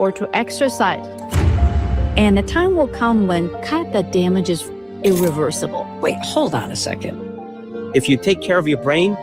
or to exercise. And the time will come when that damage is irreversible. Wait, hold on a second. If you take care of your brain,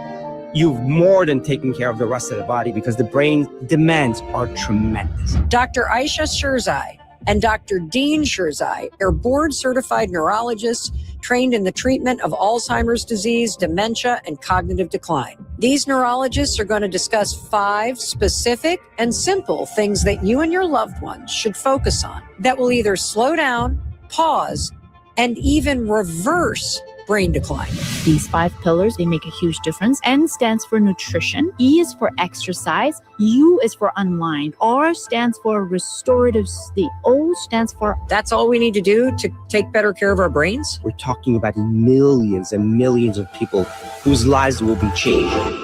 you've more than taken care of the rest of the body because the brain demands are tremendous. Dr. Ayesha Sherzai and Dr. Dean Sherzai are board-certified neurologists trained in the treatment of Alzheimer's disease, dementia, and cognitive decline. These neurologists are going to discuss 5 specific and simple things that you and your loved ones should focus on that will either slow down, pause, and even reverse brain decline. These 5 pillars, they make a huge difference. N stands for nutrition. E is for exercise. U is for unwind. R stands for restorative sleep. O stands for... That's all we need to do to take better care of our brains? We're talking about millions and millions of people whose lives will be changed.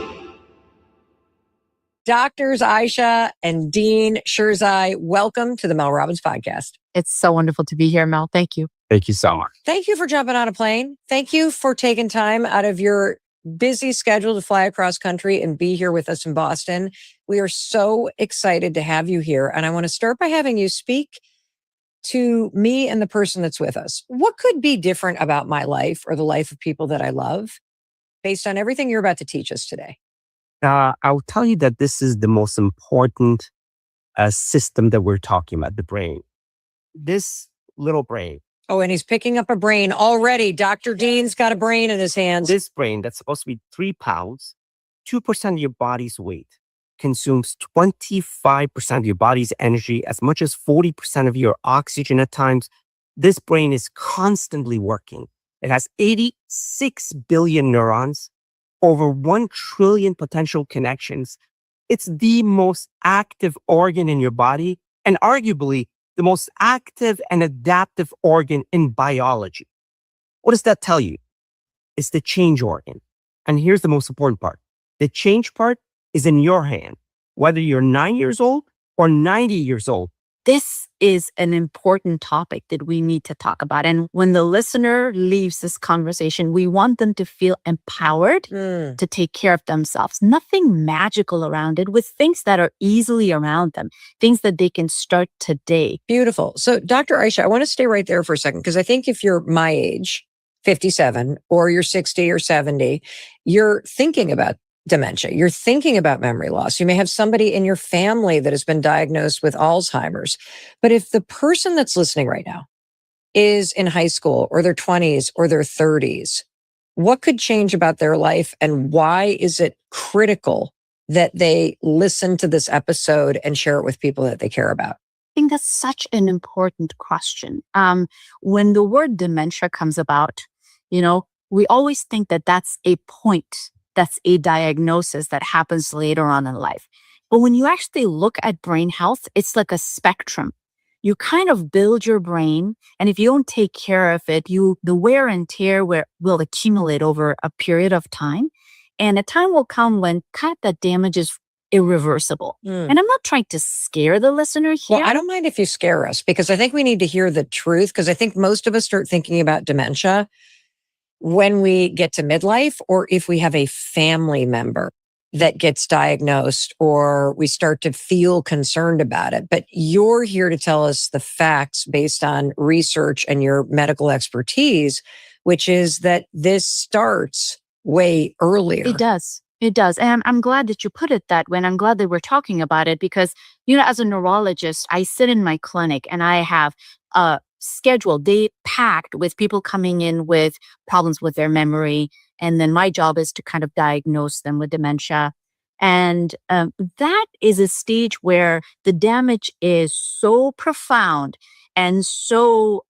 Doctors Ayesha and Dean Sherzai, welcome to the Mel Robbins Podcast. It's so wonderful to be here, Mel. Thank you. Thank you so much. Thank you for jumping on a plane. Thank you for taking time out of your busy schedule to fly across country and be here with us in Boston. We are so excited to have you here. And I want to start by having you speak to me and the person that's with us. What could be different about my life or the life of people that I love based on everything you're about to teach us today? I'll tell you that this is the most important system that we're talking about, the brain. This little brain. Oh, and he's picking up a brain already. Dr. Dean's got a brain in his hands. This brain that's supposed to be 3 pounds, 2% of your body's weight, consumes 25% of your body's energy, as much as 40% of your oxygen at times. This brain is constantly working. It has 86 billion neurons, over 1 trillion potential connections. It's the most active organ in your body, and arguably the most active and adaptive organ in biology. What does that tell you? It's the change organ. And here's the most important part. The change part is in your hand, whether you're 9 years old or 90 years old. This is an important topic that we need to talk about. And when the listener leaves this conversation, we want them to feel empowered to take care of themselves. Nothing magical around it, with things that are easily around them, things that they can start today. Beautiful. So Dr. Ayesha, I want to stay right there for a second, because I think if you're my age, 57, or you're 60 or 70, you're thinking about dementia. You're thinking about memory loss. You may have somebody in your family that has been diagnosed with Alzheimer's. But if the person that's listening right now is in high school or their 20s or their 30s, what could change about their life, and why is it critical that they listen to this episode and share it with people that they care about? I think that's such an important question. When the word dementia comes about, we always think that that's a point. That's a diagnosis that happens later on in life. But when you actually look at brain health, it's like a spectrum. You kind of build your brain, and if you don't take care of it, the wear and tear will accumulate over a period of time. And a time will come when that damage is irreversible. And I'm not trying to scare the listener here. Well, I don't mind if you scare us, because I think we need to hear the truth, because I think most of us start thinking about dementia when we get to midlife, or if we have a family member that gets diagnosed, or we start to feel concerned about it. But you're here to tell us the facts based on research and your medical expertise, which is that this starts way earlier. It does. It does. And I'm glad that you put it that way. And I'm glad that we're talking about it, because, as a neurologist, I sit in my clinic and I have a schedule, day packed with people coming in with problems with their memory. And then my job is to kind of diagnose them with dementia. And that is a stage where the damage is so profound and so,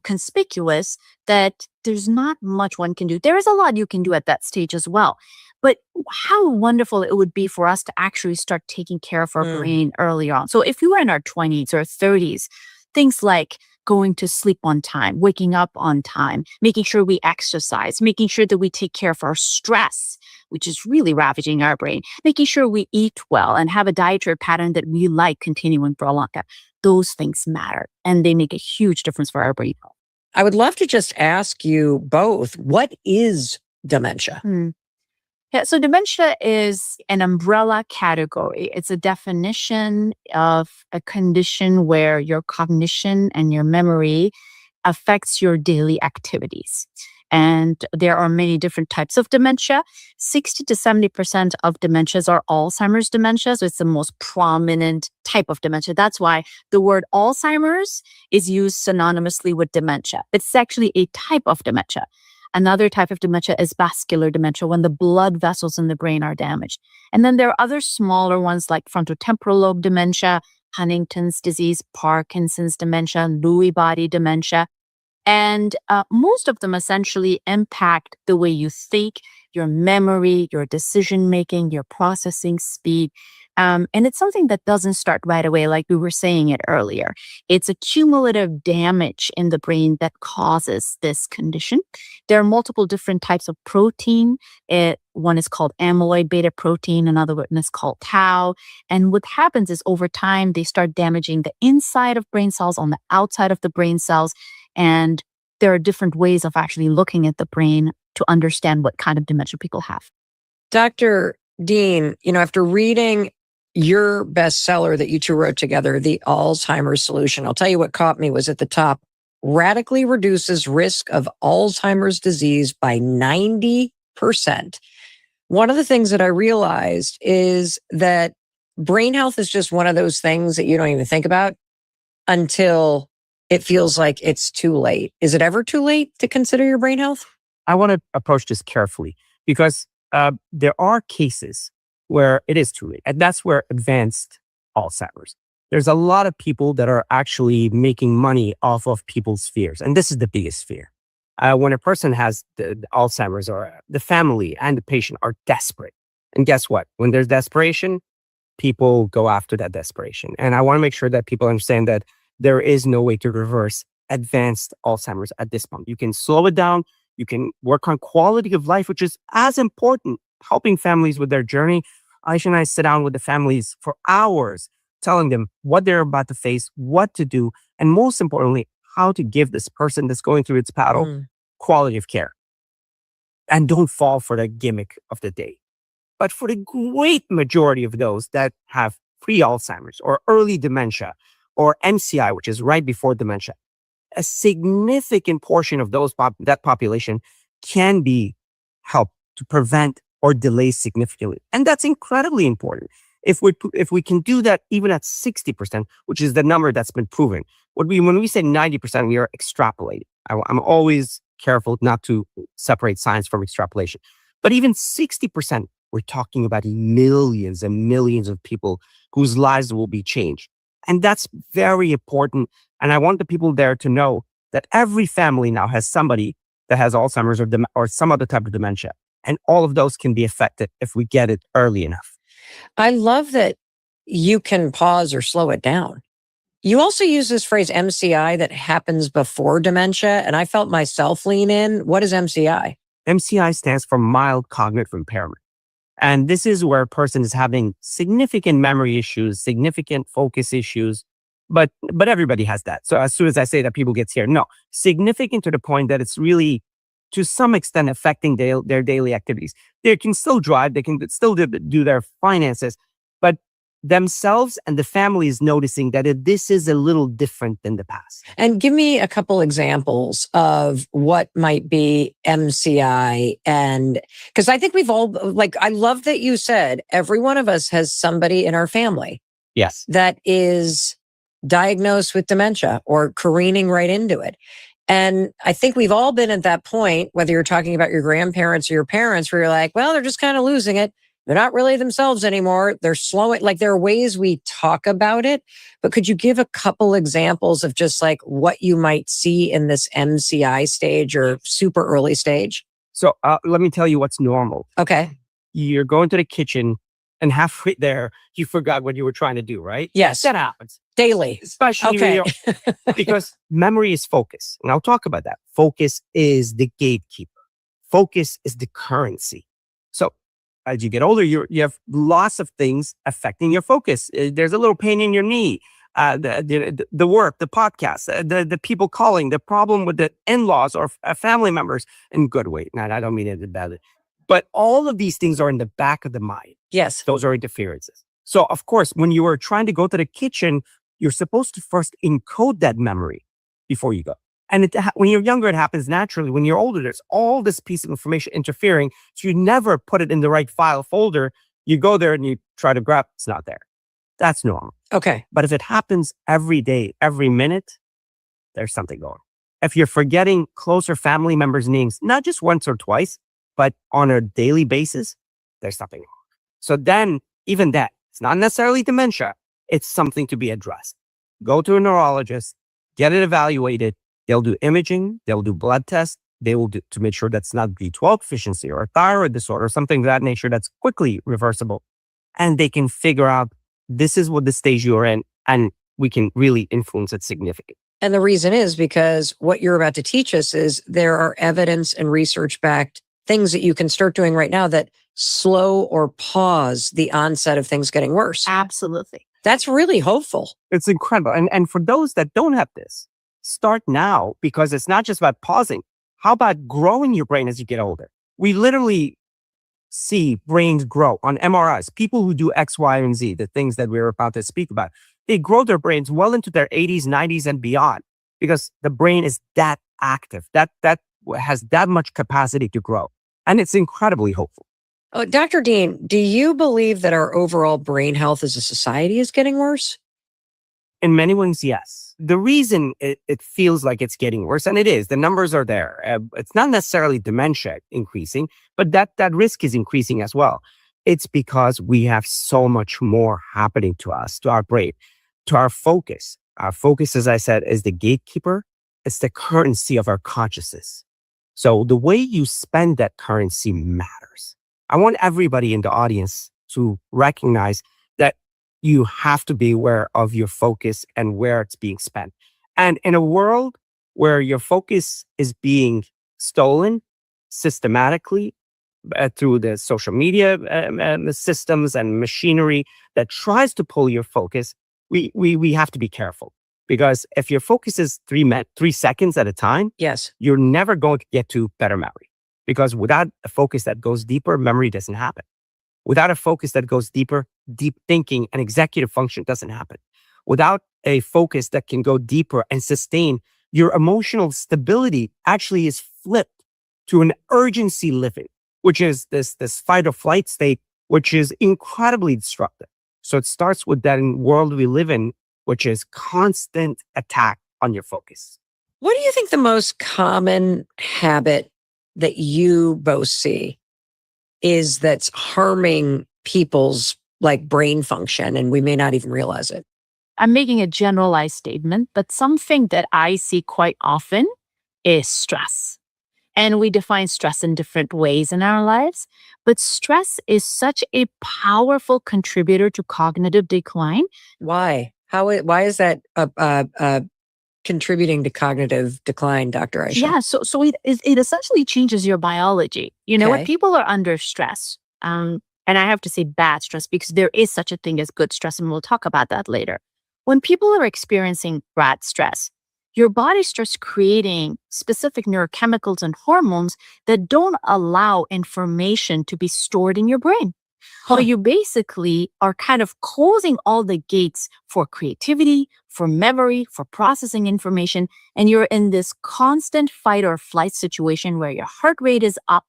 conspicuous that there's not much one can do. There is a lot you can do at that stage as well. But how wonderful it would be for us to actually start taking care of our brain early on. So if we were in our 20s or 30s, things like going to sleep on time, waking up on time, making sure we exercise, making sure that we take care of our stress, which is really ravaging our brain, making sure we eat well and have a dietary pattern that we like continuing for a long time. Those things matter, and they make a huge difference for our brain health. I would love to just ask you both, what is dementia? Yeah, so dementia is an umbrella category. It's a definition of a condition where your cognition and your memory affects your daily activities. And there are many different types of dementia. 60 to 70% of dementias are Alzheimer's dementia. So it's the most prominent type of dementia. That's why the word Alzheimer's is used synonymously with dementia. It's actually a type of dementia. Another type of dementia is vascular dementia, when the blood vessels in the brain are damaged. And then there are other smaller ones like frontotemporal lobe dementia, Huntington's disease, Parkinson's dementia, Lewy body dementia. And most of them essentially impact the way you think, your memory, your decision making, your processing speed. And it's something that doesn't start right away, like we were saying it earlier. It's a cumulative damage in the brain that causes this condition. There are multiple different types of protein. One is called amyloid beta protein, another one is called tau. And what happens is over time, they start damaging the inside of brain cells on the outside of the brain cells. And there are different ways of actually looking at the brain to understand what kind of dementia people have. Dr. Dean, after reading your bestseller that you two wrote together, The Alzheimer's Solution, I'll tell you what caught me was at the top: radically reduces risk of Alzheimer's disease by 90%. One of the things that I realized is that brain health is just one of those things that you don't even think about until it feels like it's too late. Is it ever too late to consider your brain health? I want to approach this carefully because there are cases where it is too late. And that's where advanced Alzheimer's. There's a lot of people that are actually making money off of people's fears. And this is the biggest fear. When a person has the Alzheimer's, or the family and the patient are desperate. And guess what? When there's desperation, people go after that desperation. And I want to make sure that people understand that there is no way to reverse advanced Alzheimer's at this point. You can slow it down. You can work on quality of life, which is as important, helping families with their journey. Aisha and I sit down with the families for hours, telling them what they're about to face, what to do, and most importantly, how to give this person that's going through its battle quality of care. And don't fall for the gimmick of the day. But for the great majority of those that have pre-Alzheimer's or early dementia or MCI, which is right before dementia, a significant portion of that population can be helped to prevent or delay significantly. And that's incredibly important. If we can do that even at 60%, which is the number that's been proven, when we say 90%, we are extrapolating. I'm always careful not to separate science from extrapolation. But even 60%, we're talking about millions and millions of people whose lives will be changed. And that's very important. And I want the people there to know that every family now has somebody that has Alzheimer's or some other type of dementia. And all of those can be affected if we get it early enough. I love that you can pause or slow it down. You also use this phrase MCI, that happens before dementia. And I felt myself lean in. What is MCI? MCI stands for mild cognitive impairment. And this is where a person is having significant memory issues, significant focus issues, but everybody has that. So as soon as I say that, people get scared. No, significant to the point that it's really, to some extent, affecting their daily activities. They can still drive, they can still do their finances, but themselves and the family is noticing that this is a little different than the past. And give me a couple examples of what might be MCI. And because I think we've all, I love that you said every one of us has somebody in our family. Yes. That is diagnosed with dementia or careening right into it. And I think we've all been at that point, whether you're talking about your grandparents or your parents, where you're like, well, they're just kind of losing it. They're not really themselves anymore. They're slowing. There are ways we talk about it, but could you give a couple examples of just what you might see in this MCI stage or super early stage? So let me tell you what's normal. Okay. You're going to the kitchen and halfway there, you forgot what you were trying to do, right? Yes. That happens. Daily. Especially because memory is focus. And I'll talk about that. Focus is the gatekeeper. Focus is the currency. So as you get older, you have lots of things affecting your focus. There's a little pain in your knee, the work, the podcast, the people calling, the problem with the in-laws or family members in good way. Now, I don't mean it badly. But all of these things are in the back of the mind. Yes. Those are interferences. So, of course, when you are trying to go to the kitchen, you're supposed to first encode that memory before you go. And when you're younger, it happens naturally. When you're older, there's all this piece of information interfering. So you never put it in the right file folder. You go there and you try to grab, it's not there. That's normal. Okay. But if it happens every day, every minute, there's something going on. If you're forgetting closer family members' names, not just once or twice, but on a daily basis, there's something wrong. So then, even that, it's not necessarily dementia. It's something to be addressed. Go to a neurologist, get it evaluated. They'll do imaging. They'll do blood tests. They will do to make sure that's not B12 deficiency or a thyroid disorder, something of that nature that's quickly reversible. And they can figure out this is what the stage you're in, and we can really influence it significantly. And the reason is because what you're about to teach us is there are evidence and research-backed things that you can start doing right now that slow or pause the onset of things getting worse. Absolutely. That's really hopeful. It's incredible. And for those that don't have this, start now, because it's not just about pausing. How about growing your brain as you get older? We literally see brains grow on MRIs. People who do X, Y, and Z, the things that we're about to speak about, they grow their brains well into their 80s, 90s, and beyond, because the brain is that active, that has that much capacity to grow. And it's incredibly hopeful. Oh, Dr. Dean, do you believe that our overall brain health as a society is getting worse? In many ways, yes. The reason it feels like it's getting worse, and it is, the numbers are there. It's not necessarily dementia increasing, but that risk is increasing as well. It's because we have so much more happening to us, to our brain, to our focus. Our focus, as I said, is the gatekeeper. It's the currency of our consciousness. So the way you spend that currency matters. I want everybody in the audience to recognize that you have to be aware of your focus and where it's being spent. And in a world where your focus is being stolen systematically through the social media systems and machinery that tries to pull your focus, we have to be careful. Because if your focus is 3 seconds at a time, Yes. you're never going to get to better memory. Because without a focus that goes deeper, memory doesn't happen. Without a focus that goes deeper, deep thinking and executive function doesn't happen. Without a focus that can go deeper and sustain, your emotional stability actually is flipped to an urgency living, which is this fight or flight state, which is incredibly destructive. So it starts with that world we live in, which is constant attack on your focus. What do you think the most common habit that you both see is that's harming people's brain function, and we may not even realize it? I'm making a generalized statement, but something that I see quite often is stress. And we define stress in different ways in our lives, but stress is such a powerful contributor to cognitive decline. Why? Why is that contributing to cognitive decline, Dr. Aisha? Yeah, so it essentially changes your biology. You know, when Okay. people are under stress, and I have to say bad stress because there is such a thing as good stress, and we'll talk about that later. When people are experiencing bad stress, your body starts creating specific neurochemicals and hormones that don't allow information to be stored in your brain. Huh. So you basically are kind of closing all the gates for creativity, for memory, for processing information. And you're in this constant fight or flight situation where your heart rate is up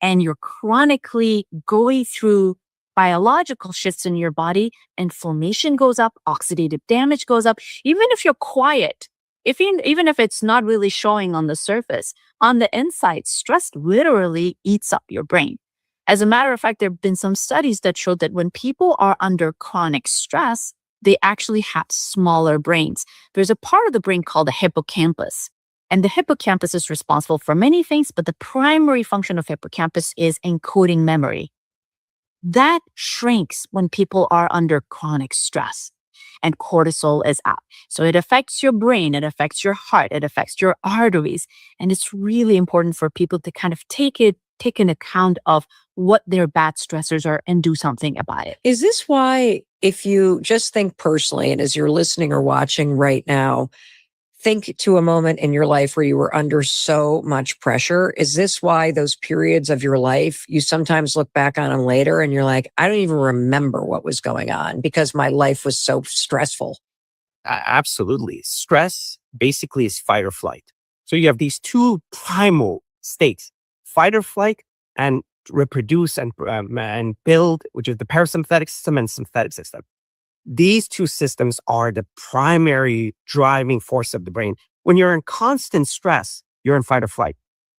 and you're chronically going through biological shifts in your body. Inflammation goes up, oxidative damage goes up. Even if you're quiet, even if it's not really showing on the surface, on the inside, stress literally eats up your brain. As a matter of fact, there have been some studies that showed that when people are under chronic stress, they actually have smaller brains. There's a part of the brain called the hippocampus. And the hippocampus is responsible for many things, but the primary function of hippocampus is encoding memory. That shrinks when people are under chronic stress and cortisol is up. So it affects your brain, it affects your heart, it affects your arteries. And it's really important for people to kind of take an account of what their bad stressors are and do something about it. Is this why, if you just think personally, and as you're listening or watching right now, think to a moment in your life where you were under so much pressure. Is this why those periods of your life, you sometimes look back on them later and you're like, I don't even remember what was going on because my life was so stressful? Absolutely. Stress basically is fight or flight. So you have these two primal states, fight or flight and reproduce and build, which is the parasympathetic system and sympathetic system. These two systems are the primary driving force of the brain. When you're in constant stress, you're in fight or flight.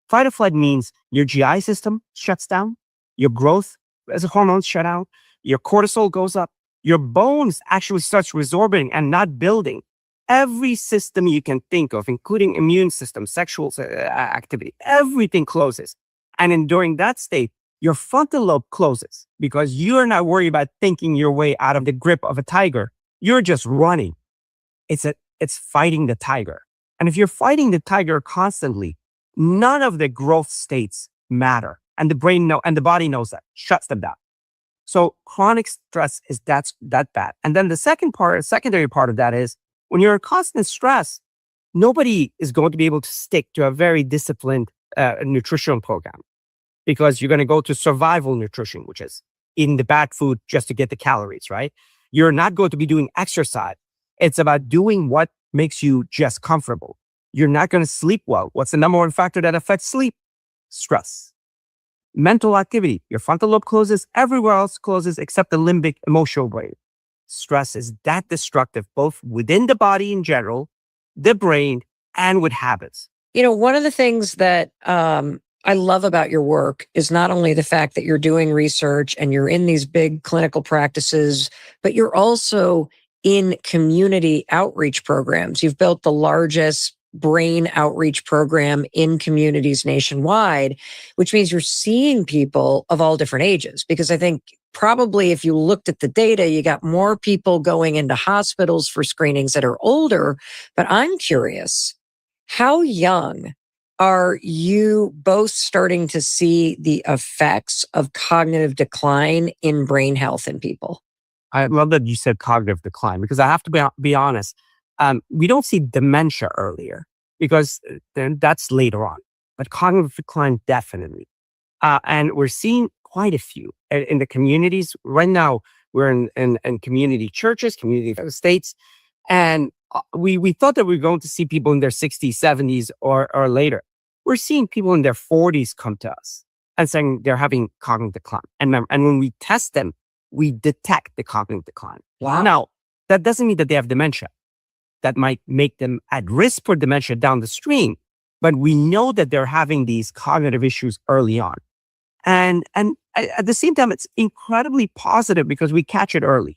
Fight or flight means your GI system shuts down, your growth as a hormones shut down, your cortisol goes up, your bones actually starts resorbing and not building. Every system you can think of, including immune system, sexual activity, everything closes. And during that state, your frontal lobe closes because you're not worried about thinking your way out of the grip of a tiger. You're just running. It's fighting the tiger. And if you're fighting the tiger constantly, none of the growth states matter. And the brain and the body knows that, shuts them down. So chronic stress is that bad. And then the secondary part of that is when you're in constant stress, nobody is going to be able to stick to a very disciplined nutrition program because you're going to go to survival nutrition, which is eating the bad food just to get the calories, right? You're not going to be doing exercise. It's about doing what makes you just comfortable. You're not going to sleep well. What's the number one factor that affects sleep? Stress. Mental activity. Your frontal lobe closes, everywhere else closes except the limbic emotional brain. Stress is that destructive, both within the body in general, the brain, and with habits. You know, one of the things that I love about your work is not only the fact that you're doing research and you're in these big clinical practices, but you're also in community outreach programs. You've built the largest brain outreach program in communities nationwide, which means you're seeing people of all different ages. Because I think probably if you looked at the data, you got more people going into hospitals for screenings that are older. But I'm curious, how young are you both starting to see the effects of cognitive decline in brain health in people? I love that you said cognitive decline because I have to be honest. We don't see dementia earlier because then that's later on, but cognitive decline definitely. And we're seeing quite a few in the communities. Right now, we're in community churches, community estates, and we thought that we were going to see people in their 60s, 70s, or later. We're seeing people in their 40s come to us and saying they're having cognitive decline. And when we test them, we detect the cognitive decline. Wow. Now, that doesn't mean that they have dementia. That might make them at risk for dementia down the stream, but we know that they're having these cognitive issues early on. And at the same time, it's incredibly positive because we catch it early.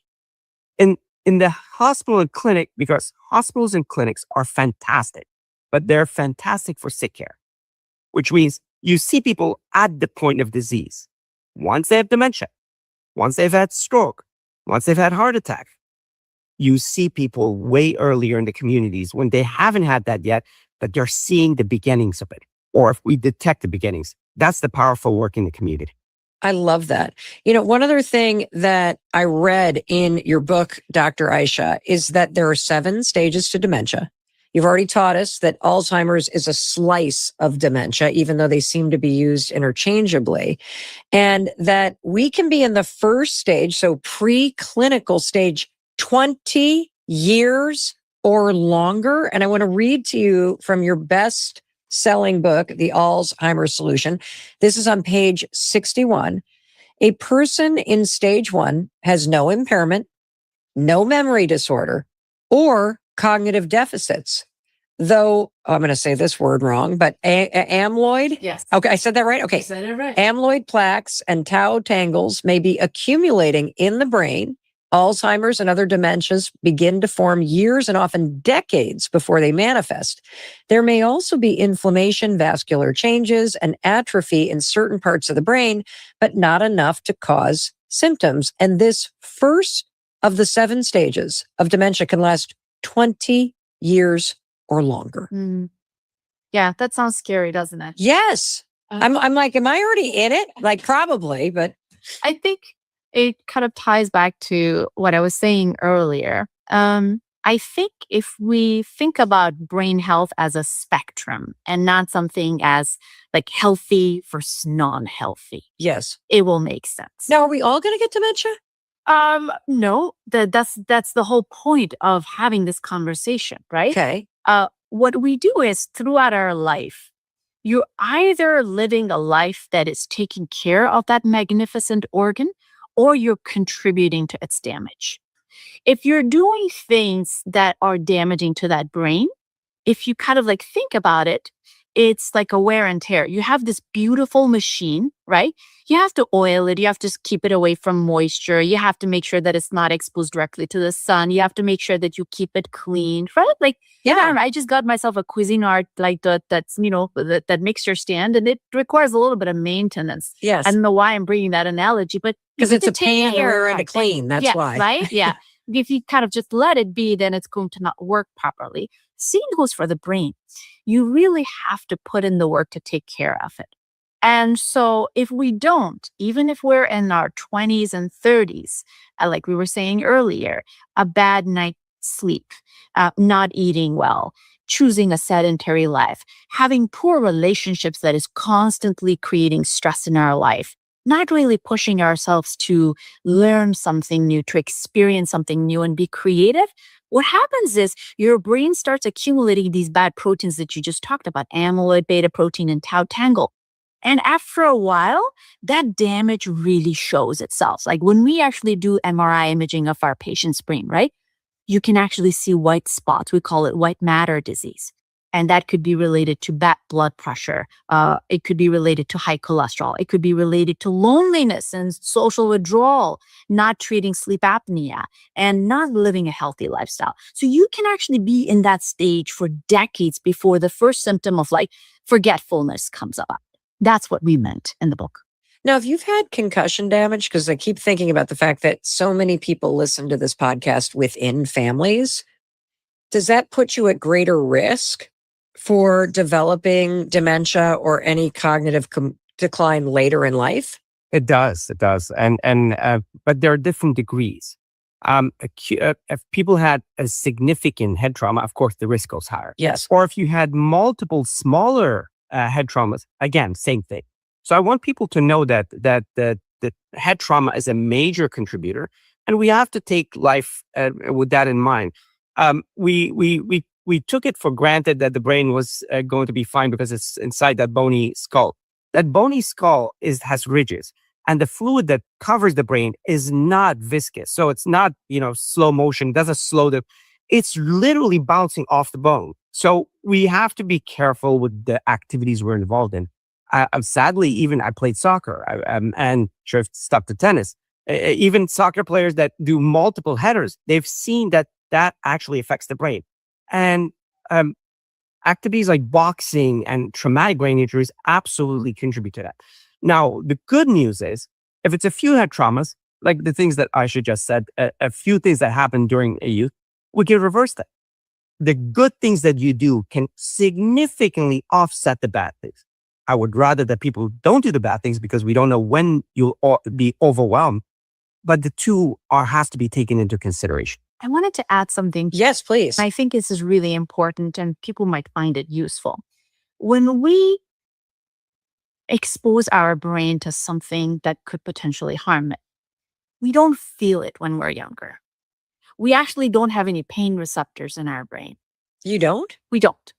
In the hospital and clinic, because hospitals and clinics are fantastic, but they're fantastic for sick care, which means you see people at the point of disease. Once they have dementia, once they've had stroke, once they've had heart attack, you see people way earlier in the communities when they haven't had that yet, but they're seeing the beginnings of it. Or if we detect the beginnings, that's the powerful work in the community. I love that. You know, one other thing that I read in your book, Dr. Aisha, is that there are 7 stages to dementia. You've already taught us that Alzheimer's is a slice of dementia, even though they seem to be used interchangeably, and that we can be in the first stage, so preclinical stage, 20 years or longer. And I want to read to you from your best selling book, The Alzheimer's Solution. This is on page 61. A person in stage 1 has no impairment, no memory disorder, or cognitive deficits. Though, I'm going to say this word wrong, but amyloid? Yes. Okay, I said that right? Okay. You said it right. Amyloid plaques and tau tangles may be accumulating in the brain. Alzheimer's and other dementias begin to form years and often decades before they manifest. There may also be inflammation, vascular changes, and atrophy in certain parts of the brain, but not enough to cause symptoms. And this first of the 7 stages of dementia can last 20 years or longer. Mm. Yeah, that sounds scary, doesn't it? Yes. I'm like, am I already in it? Like, probably, but I think it kind of ties back to what I was saying earlier. I think if we think about brain health as a spectrum and not something as like healthy versus non-healthy, Yes. it will make sense. Now, are we all going to get dementia? No, that's the whole point of having this conversation, right? Okay. What we do is throughout our life, you're either living a life that is taking care of that magnificent organ or you're contributing to its damage. If you're doing things that are damaging to that brain, if you kind of like think about it, it's like a wear and tear. You have this beautiful machine, right? You have to oil it. You have to keep it away from moisture. You have to make sure that it's not exposed directly to the sun. You have to make sure that you keep it clean, right? Like, I don't Yeah. know, I just got myself a Cuisinart, like that's, that mixer stand, and it requires a little bit of maintenance. Yes. I don't know why I'm bringing that analogy, but Because you it's have a to take pain to care wear of and to it. clean. That's Yeah, why. right? Yeah. If you kind of just let it be, then it's going to not work properly. Same goes for the brain. You really have to put in the work to take care of it. And so if we don't, even if we're in our 20s and 30s, like we were saying earlier, a bad night's sleep, not eating well, choosing a sedentary life, having poor relationships that is constantly creating stress in our life, not really pushing ourselves to learn something new, to experience something new and be creative, what happens is your brain starts accumulating these bad proteins that you just talked about, amyloid beta protein and tau tangle. And after a while, that damage really shows itself. Like when we actually do MRI imaging of our patient's brain, right? You can actually see white spots. We call it white matter disease. And that could be related to bad blood pressure. It could be related to high cholesterol. It could be related to loneliness and social withdrawal, not treating sleep apnea, and not living a healthy lifestyle. So you can actually be in that stage for decades before the first symptom of like forgetfulness comes up. That's what we meant in the book. Now, if you've had concussion damage, because I keep thinking about the fact that so many people listen to this podcast within families, does that put you at greater risk for developing dementia or any cognitive decline later in life? It does. It does. But there are different degrees. If people had a significant head trauma, of course, the risk goes higher. Yes. Or if you had multiple smaller head traumas, again, same thing. So I want people to know that the head trauma is a major contributor, and we have to take life with that in mind. We took it for granted that the brain was going to be fine because it's inside that bony skull. That bony skull has ridges, and the fluid that covers the brain is not viscous, so it's not slow motion. Doesn't slow the. It's literally bouncing off the bone. So we have to be careful with the activities we're involved in. Sadly, even I played soccer and stuck to tennis. Even soccer players that do multiple headers, they've seen that actually affects the brain. And activities like boxing and traumatic brain injuries absolutely contribute to that. Now, the good news is, if it's a few head traumas, like the things that Aisha just said, a few things that happen during a youth, we can reverse that. The good things that you do can significantly offset the bad things. I would rather that people don't do the bad things because we don't know when you'll be overwhelmed. But the two has to be taken into consideration. I wanted to add something. Yes, please. I think this is really important and people might find it useful. When we expose our brain to something that could potentially harm it, we don't feel it when we're younger. We actually don't have any pain receptors in our brain. You don't? We don't.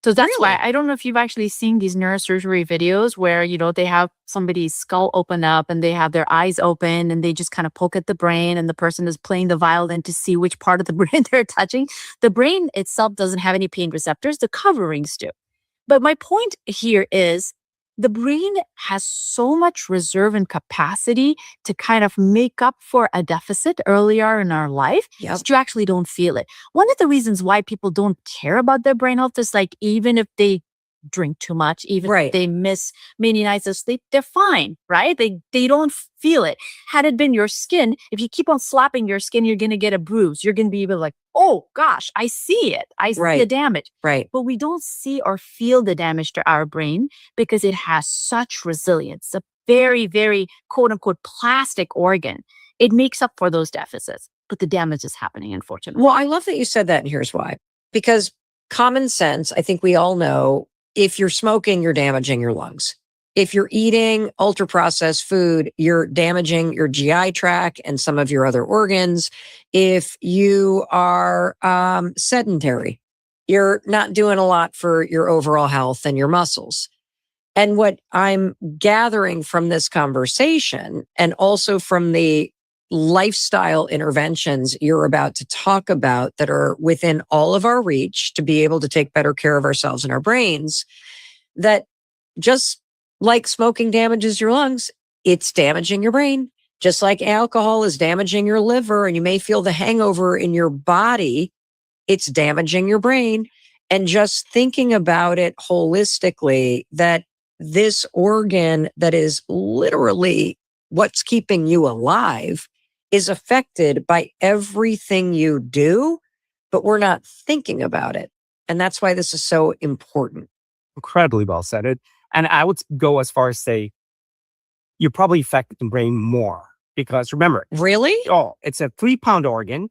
So that's Really? why I don't know if you've actually seen these neurosurgery videos where, they have somebody's skull open up and they have their eyes open and they just kind of poke at the brain and the person is playing the violin to see which part of the brain they're touching. The brain itself doesn't have any pain receptors. The coverings do. But my point here is the brain has so much reserve and capacity to kind of make up for a deficit earlier in our life Yep. that you actually don't feel it. One of the reasons why people don't care about their brain health is like, even if they drink too much, even Right. if they miss many nights of sleep, they're fine, right? They don't feel it. Had it been your skin, if you keep on slapping your skin, you're going to get a bruise. You're going to be like, oh gosh, I see it. I see the Right. damage. Right. But we don't see or feel the damage to our brain because it has such resilience. A very, very quote unquote plastic organ. It makes up for those deficits. but the damage is happening, unfortunately. Well, I love that you said that, and here's why. Because common sense, I think we all know, if you're smoking, you're damaging your lungs. If you're eating ultra processed food, you're damaging your GI tract and some of your other organs. If you are sedentary, you're not doing a lot for your overall health and your muscles. And what I'm gathering from this conversation, and also from the lifestyle interventions you're about to talk about that are within all of our reach to be able to take better care of ourselves and our brains, that just like smoking damages your lungs, it's damaging your brain. Just like alcohol is damaging your liver and you may feel the hangover in your body, it's damaging your brain. And just thinking about it holistically, that this organ that is literally what's keeping you alive is affected by everything you do, but we're not thinking about it. And that's why this is so important. Incredibly well said. And I would go as far as say, you probably affect the brain more because remember, Really? it's a 3-pound organ,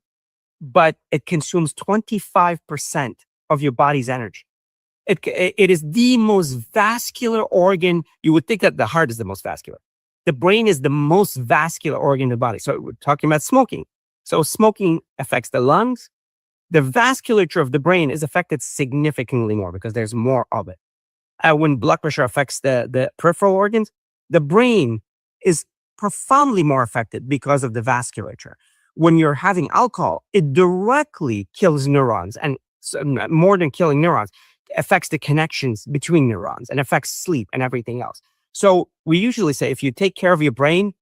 but it consumes 25% of your body's energy. It is the most vascular organ. You would think that the heart is the most vascular. The brain is the most vascular organ in the body. So we're talking about smoking. So smoking affects the lungs. The vasculature of the brain is affected significantly more because there's more of it. When blood pressure affects the peripheral organs, the brain is profoundly more affected because of the vasculature. When you're having alcohol, it directly kills neurons, and more than killing neurons, affects the connections between neurons and affects sleep and everything else. So we usually say if you take care of your brain,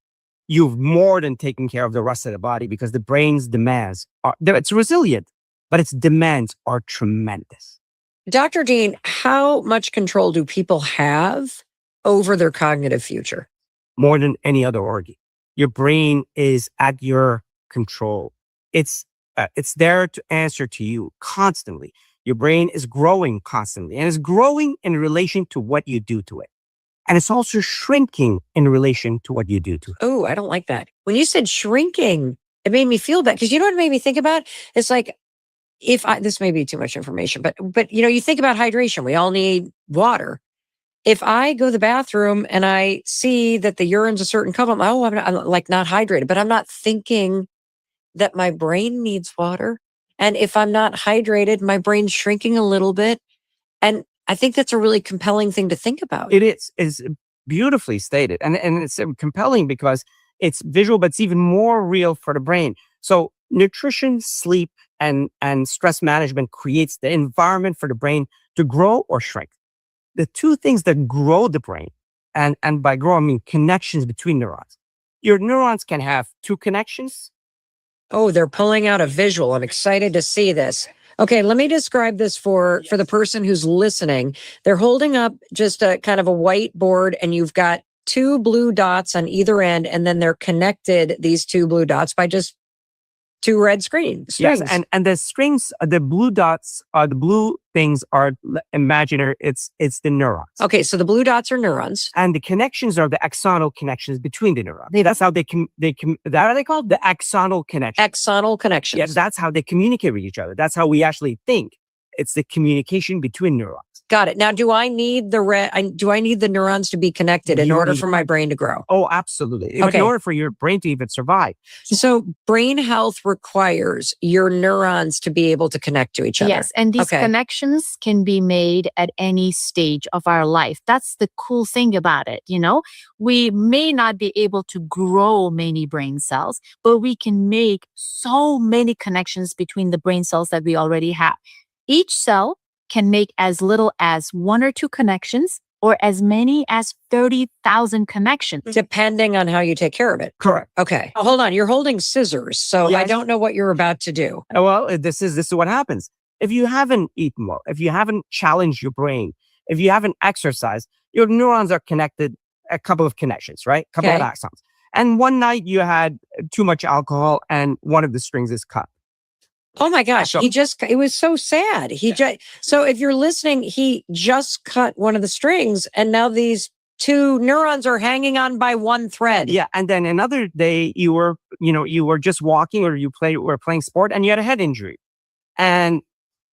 you've more than taken care of the rest of the body because the brain's demands it's resilient, but its demands are tremendous. Dr. Dean, how much control do people have over their cognitive future? More than any other organ. Your brain is at your control. It's there to answer to you constantly. Your brain is growing constantly, and it's growing in relation to what you do to it. And it's also shrinking in relation to what you do to it. Oh, I don't like that. When you said shrinking, it made me feel bad. Because you know what it made me think about? It's like, this may be too much information, but you think about hydration. We all need water. If I go to the bathroom and I see that the urine's a certain color, I'm like not hydrated, but I'm not thinking that my brain needs water. And if I'm not hydrated, my brain's shrinking a little bit. And I think that's a really compelling thing to think about. It is. It's beautifully stated. And it's compelling because it's visual, but it's even more real for the brain. So nutrition, sleep, and stress management creates the environment for the brain to grow or shrink. The two things that grow the brain, and by grow, I mean connections between neurons. Your neurons can have 2 connections. Oh, they're pulling out a visual. I'm excited to see this. Okay, let me describe this for the person who's listening. They're holding up just a kind of a whiteboard, and you've got 2 blue dots on either end, and then they're connected, these 2 blue dots, by just 2 red strings. Yes, and the strings, the blue dots, the blue things are imaginary. It's the neurons. Okay, so the blue dots are neurons. And the connections are the axonal connections between the neurons. That's how that are they called? The axonal connections. Axonal connections. Yes, that's how they communicate with each other. That's how we actually think. It's the communication between neurons. Got it. Now, do I need the neurons to be connected in order for my brain to grow? Oh, absolutely. Okay. In order for your brain to even survive. So brain health requires your neurons to be able to connect to each other. Yes, and these connections can be made at any stage of our life. That's the cool thing about it, We may not be able to grow many brain cells, but we can make so many connections between the brain cells that we already have. Each cell can make as little as 1 or 2 connections or as many as 30,000 connections. Depending on how you take care of it. Correct. Okay. Hold on. You're holding scissors, so Yes. I don't know what you're about to do. Well, this is what happens. If you haven't eaten well, if you haven't challenged your brain, if you haven't exercised, your neurons are connected, a couple of connections, right? A couple of axons. And one night you had too much alcohol and one of the strings is cut. Oh my gosh. It was so sad. So if you're listening, he just cut one of the strings and now these two neurons are hanging on by one thread. Yeah. And then another day you were just walking or were playing sport and you had a head injury. And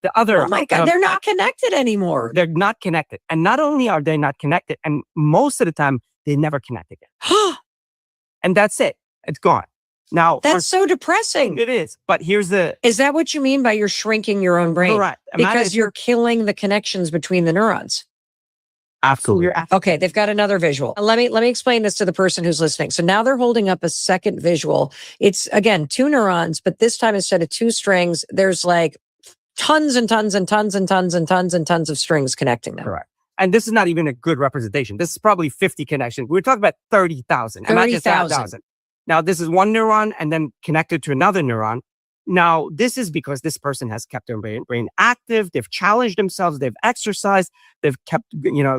the other, Oh my God, they're not connected anymore. they're not connected. And not only are they not connected, and most of the time they never connect again. And that's it. It's gone. Now, That's so depressing. it is. But here's the Is that what you mean by you're shrinking your own brain? correct. Because you're killing the connections between the neurons. absolutely. Okay, they've got another visual. Let me explain this to the person who's listening. So now they're holding up a second visual. It's again two neurons, but this time instead of two strings, there's like tons and tons and tons and tons and tons and tons of strings connecting them. Correct. And this is not even a good representation. This is probably 50 connections. We're talking about 30,000. Imagine 30,000. Now, this is one neuron and then connected to another neuron. Now, this is because this person has kept their brain active. They've challenged themselves. They've exercised. They've kept,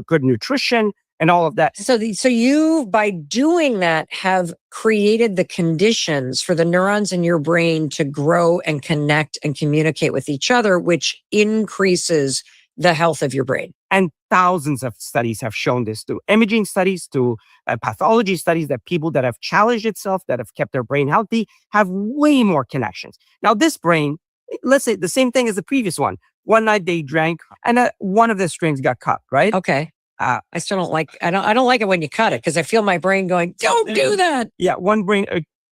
good nutrition and all of that. So you, by doing that, have created the conditions for the neurons in your brain to grow and connect and communicate with each other, which increases the health of your brain. And thousands of studies have shown this, to imaging studies, to pathology studies, that people that have challenged itself, that have kept their brain healthy, have way more connections. Now, this brain, let's say the same thing as the previous one. One night they drank and one of the strings got cut, right? Okay. I still don't like, I don't like it when you cut it because I feel my brain going, don't do that. Yeah, one brain.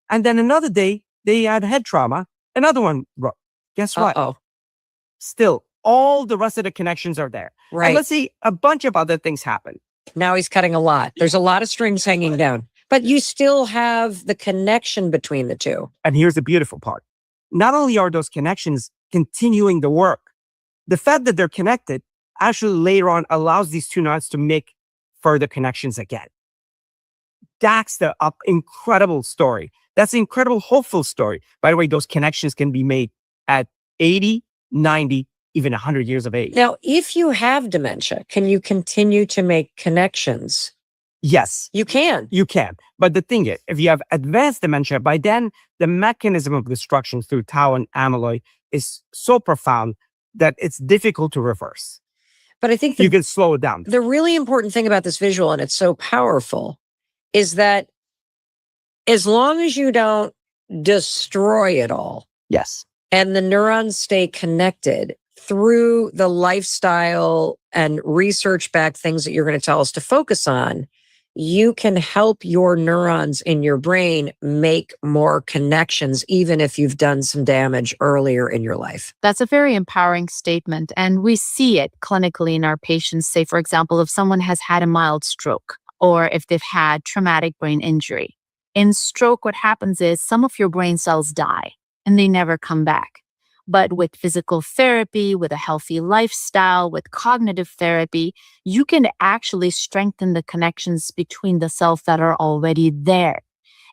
And then another day they had head trauma. Another one broke. Guess what? Uh-oh. Still, all the rest of the connections are there. Right. And let's see, a bunch of other things happen. Now he's cutting a lot. There's a lot of strings hanging down, but you still have the connection between the two. And here's the beautiful part. Not only are those connections continuing the work, the fact that they're connected actually later on allows these two neurons to make further connections again. That's the incredible story. That's an incredible, hopeful story. By the way, those connections can be made at 80, 90, even 100 years of age. Now, if you have dementia, can you continue to make connections? Yes, You can. you can. But the thing is, if you have advanced dementia, by then the mechanism of destruction through tau and amyloid is so profound that it's difficult to reverse. But I think You can slow it down. the really important thing about this visual, and it's so powerful, is that as long as you don't destroy it all Yes. and the neurons stay connected through the lifestyle and research-backed things that you're going to tell us to focus on, you can help your neurons in your brain make more connections, even if you've done some damage earlier in your life. That's a very empowering statement. And we see it clinically in our patients. Say, for example, if someone has had a mild stroke or if they've had traumatic brain injury. In stroke, what happens is some of your brain cells die and they never come back. But with physical therapy, with a healthy lifestyle, with cognitive therapy, you can actually strengthen the connections between the cells that are already there.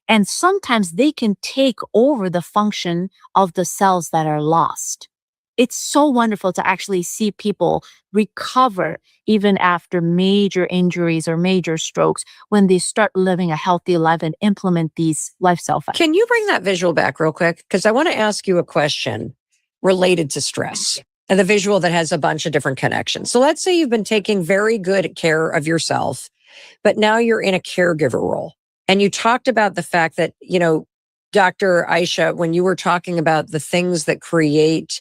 And sometimes they can take over the function of the cells that are lost. It's so wonderful to actually see people recover even after major injuries or major strokes when they start living a healthy life and implement these lifestyle factors. Can you bring that visual back real quick? Because I want to ask you a question related to stress and the visual that has a bunch of different connections. So let's say you've been taking very good care of yourself, but now you're in a caregiver role. And you talked about the fact that, Dr. Aisha, when you were talking about the things that create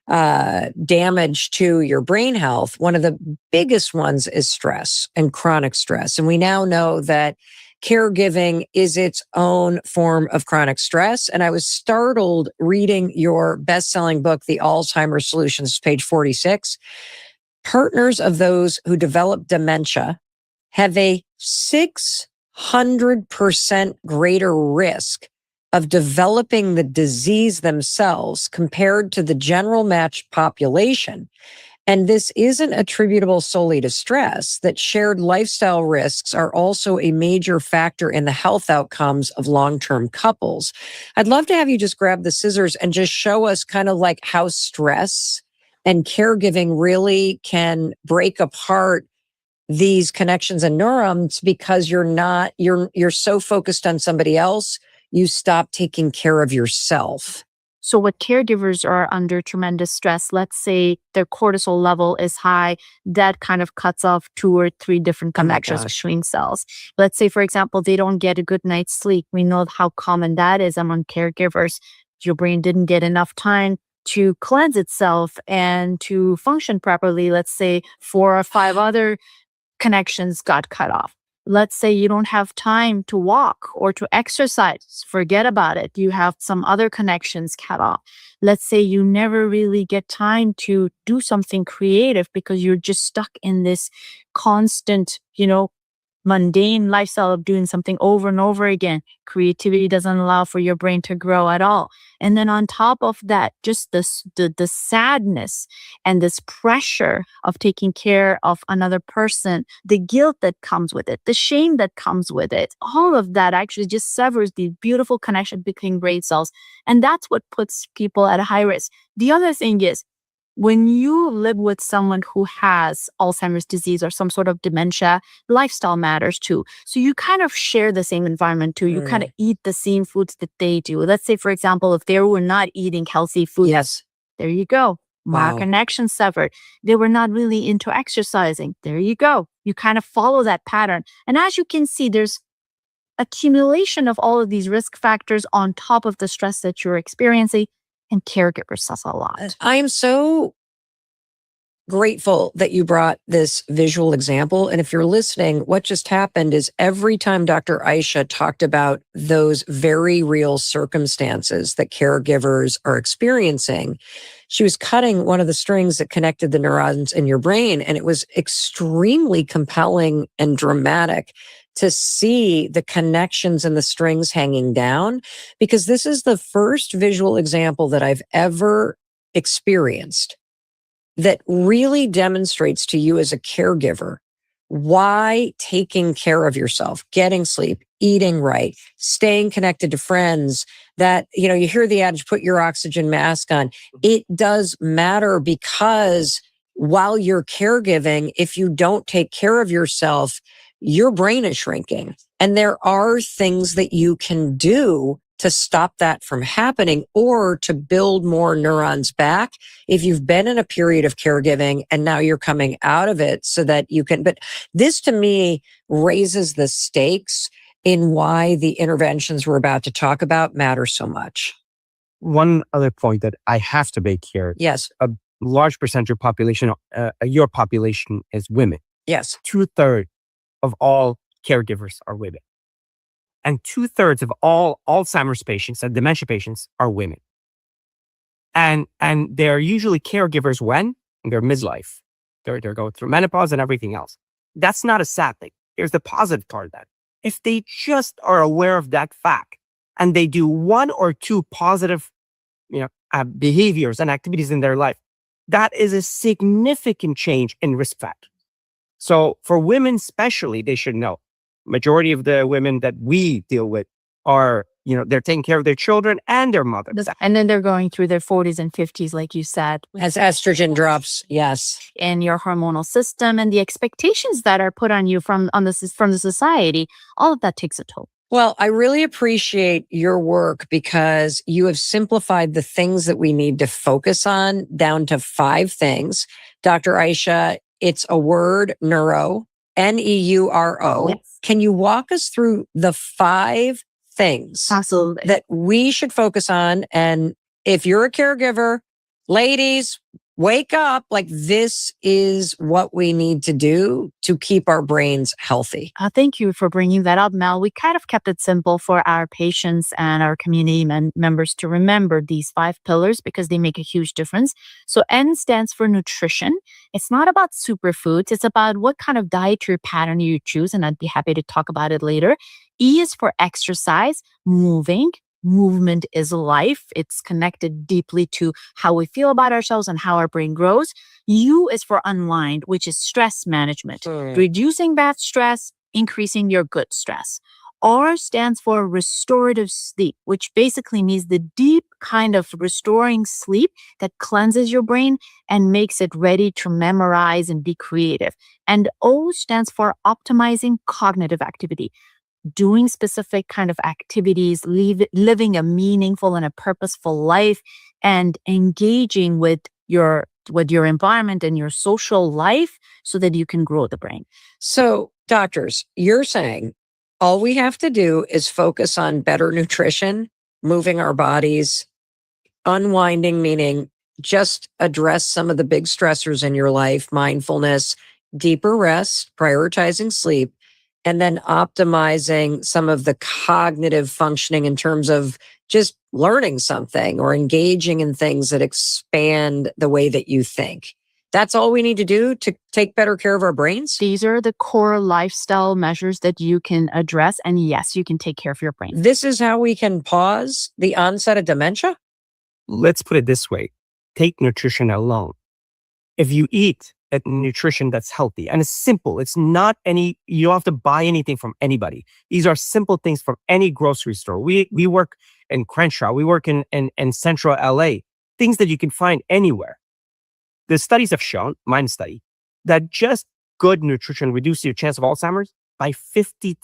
damage to your brain health, one of the biggest ones is stress and chronic stress. And we now know that caregiving is its own form of chronic stress. And I was startled reading your best-selling book, The Alzheimer's Solutions, page 46. Partners of those who develop dementia have a 600% greater risk of developing the disease themselves compared to the general matched population. And this isn't attributable solely to stress, that shared lifestyle risks are also a major factor in the health outcomes of long-term couples. I'd love to have you just grab the scissors and just show us kind of like how stress and caregiving really can break apart these connections and neurons because you're so focused on somebody else, you stop taking care of yourself. So what caregivers are under tremendous stress, let's say their cortisol level is high, that kind of cuts off 2 or 3 different Oh my connections gosh. between cells. Let's say, for example, they don't get a good night's sleep. We know how common that is among caregivers. Your brain didn't get enough time to cleanse itself and to function properly. Let's say 4 or 5 other connections got cut off. Let's say you don't have time to walk or to exercise. Forget about it. You have some other connections cut off. Let's say you never really get time to do something creative because you're just stuck in this constant, mundane lifestyle of doing something over and over again. Creativity doesn't allow for your brain to grow at all. And then on top of that, just the sadness and this pressure of taking care of another person, the guilt that comes with it, the shame that comes with it, all of that actually just severs the beautiful connection between brain cells. And that's what puts people at a high risk. The other thing is, when you live with someone who has Alzheimer's disease or some sort of dementia, lifestyle matters too. So you kind of share the same environment too. You kind of eat the same foods that they do. Let's say, for example, if they were not eating healthy food, Yes. there you go. More Wow. connection severed. They were not really into exercising. There you go. You kind of follow that pattern. And as you can see, there's accumulation of all of these risk factors on top of the stress that you're experiencing, and caregivers suffer a lot. I am so grateful that you brought this visual example. And if you're listening, what just happened is every time Dr. Aisha talked about those very real circumstances that caregivers are experiencing, she was cutting one of the strings that connected the neurons in your brain. And it was extremely compelling and dramatic to see the connections and the strings hanging down, because this is the first visual example that I've ever experienced that really demonstrates to you as a caregiver why taking care of yourself, getting sleep, eating right, staying connected to friends, that, you hear the adage, put your oxygen mask on. It does matter, because while you're caregiving, if you don't take care of yourself, your brain is shrinking. And there are things that you can do to stop that from happening or to build more neurons back if you've been in a period of caregiving and now you're coming out of it, so that you can. But this to me raises the stakes in why the interventions we're about to talk about matter so much. One other point that I have to make here: Yes. a large percentage of your population is women. Yes. 2/3 of all caregivers are women. And 2/3 of all Alzheimer's patients and dementia patients are women. And they're usually caregivers when? In their midlife. They're going through menopause and everything else. That's not a sad thing. Here's the positive part of that. If they just are aware of that fact and they do 1 or 2 positive behaviors and activities in their life, that is a significant change in risk factors. So for women especially, they should know. Majority of the women that we deal with are, they're taking care of their children and their mothers. And then they're going through their 40s and 50s, like you said. As estrogen drops. Yes. In your hormonal system and the expectations that are put on you from the society, all of that takes a toll. Well, I really appreciate your work, because you have simplified the things that we need to focus on down to 5 things. Dr. Aisha, it's a word, neuro, Neuro. Yes. Can you walk us through the 5 things Absolutely. that we should focus on? And if you're a caregiver, ladies, wake up. Like, this is what we need to do to keep our brains healthy. Thank you for bringing that up, Mel. We kind of kept it simple for our patients and our community members to remember these 5 pillars, because they make a huge difference. So N stands for nutrition. It's not about superfoods. It's about what kind of dietary pattern you choose, and I'd be happy to talk about it later. E is for exercise, moving. Movement is life. It's connected deeply to how we feel about ourselves and how our brain grows. U is for unwind, which is stress management, reducing bad stress, increasing your good stress. R stands for restorative sleep, which basically means the deep kind of restoring sleep that cleanses your brain and makes it ready to memorize and be creative. And O stands for optimizing cognitive activity. doing specific kind of activities, living a meaningful and a purposeful life, and engaging with your environment and your social life so that you can grow the brain. So, doctors, you're saying all we have to do is focus on better nutrition, moving our bodies, unwinding, meaning just address some of the big stressors in your life, mindfulness, deeper rest, prioritizing sleep, and then optimizing some of the cognitive functioning in terms of just learning something or engaging in things that expand the way that you think. That's all we need to do to take better care of our brains. These are the core lifestyle measures that you can address. And yes, you can take care of your brain. This is how we can pause the onset of dementia. Let's put it this way. Take nutrition alone. If you eat a nutrition that's healthy and it's simple, it's not you don't have to buy anything from anybody. These are simple things from any grocery store. We work in Crenshaw. We work in central LA, things that you can find anywhere. The studies have shown, mine study, that just good nutrition reduces your chance of Alzheimer's by 53%.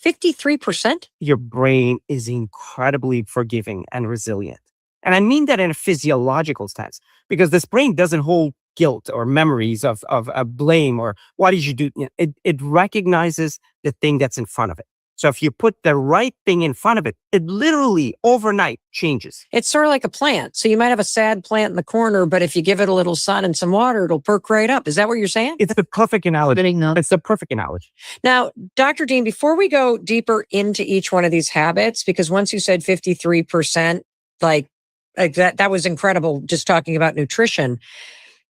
53%? Your brain is incredibly forgiving and resilient. And I mean that in a physiological sense, because this brain doesn't hold guilt or memories of blame or why did you do? It recognizes the thing that's in front of it. So if you put the right thing in front of it, it literally overnight changes. It's sort of like a plant. So you might have a sad plant in the corner, but if you give it a little sun and some water, it'll perk right up. Is that what you're saying? It's the perfect analogy. Getting those. It's the perfect analogy. Now, Dr. Dean, before we go deeper into each one of these habits, because once you said 53%, like that was incredible just talking about nutrition.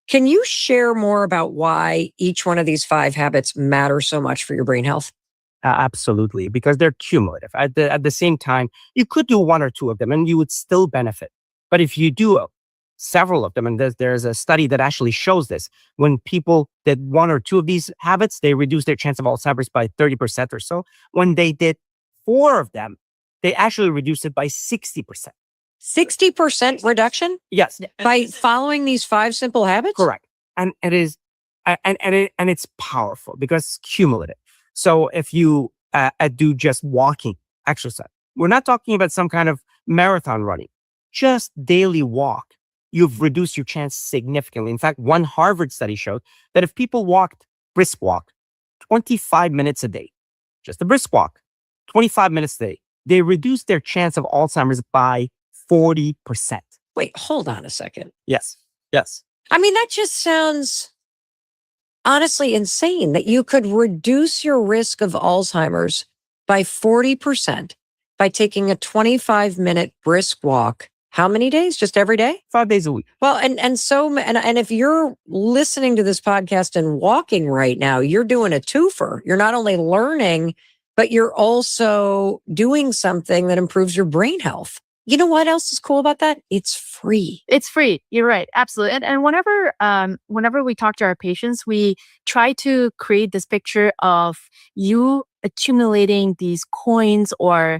Can you share more about why each one of these 5 habits matter so much for your brain health? Absolutely, because they're cumulative. At the same time, you could do 1 or 2 of them and you would still benefit. But if you do several of them, and there's a study that actually shows this, when people did 1 or 2 of these habits, they reduced their chance of Alzheimer's by 30% or so. When they did 4 of them, they actually reduced it by 60%. 60% reduction? Yes. By following these 5 simple habits? Correct. And it is, and it's powerful because it's cumulative. So if you do just walking exercise, we're not talking about some kind of marathon running, just daily walk, you've reduced your chance significantly. In fact, one Harvard study showed that if people brisk walk 25 minutes a day, just a brisk walk, 25 minutes a day, they reduce their chance of Alzheimer's by 40%. Wait, hold on a second. Yes. Yes. I mean, that just sounds honestly insane that you could reduce your risk of Alzheimer's by 40% by taking a 25-minute brisk walk. How many days? Just every day? 5 days a week. Well, and if you're listening to this podcast and walking right now, you're doing a twofer. You're not only learning, but you're also doing something that improves your brain health. You know what else is cool about that? It's free. It's free. You're right. Absolutely. And whenever we talk to our patients, we try to create this picture of you accumulating these coins or,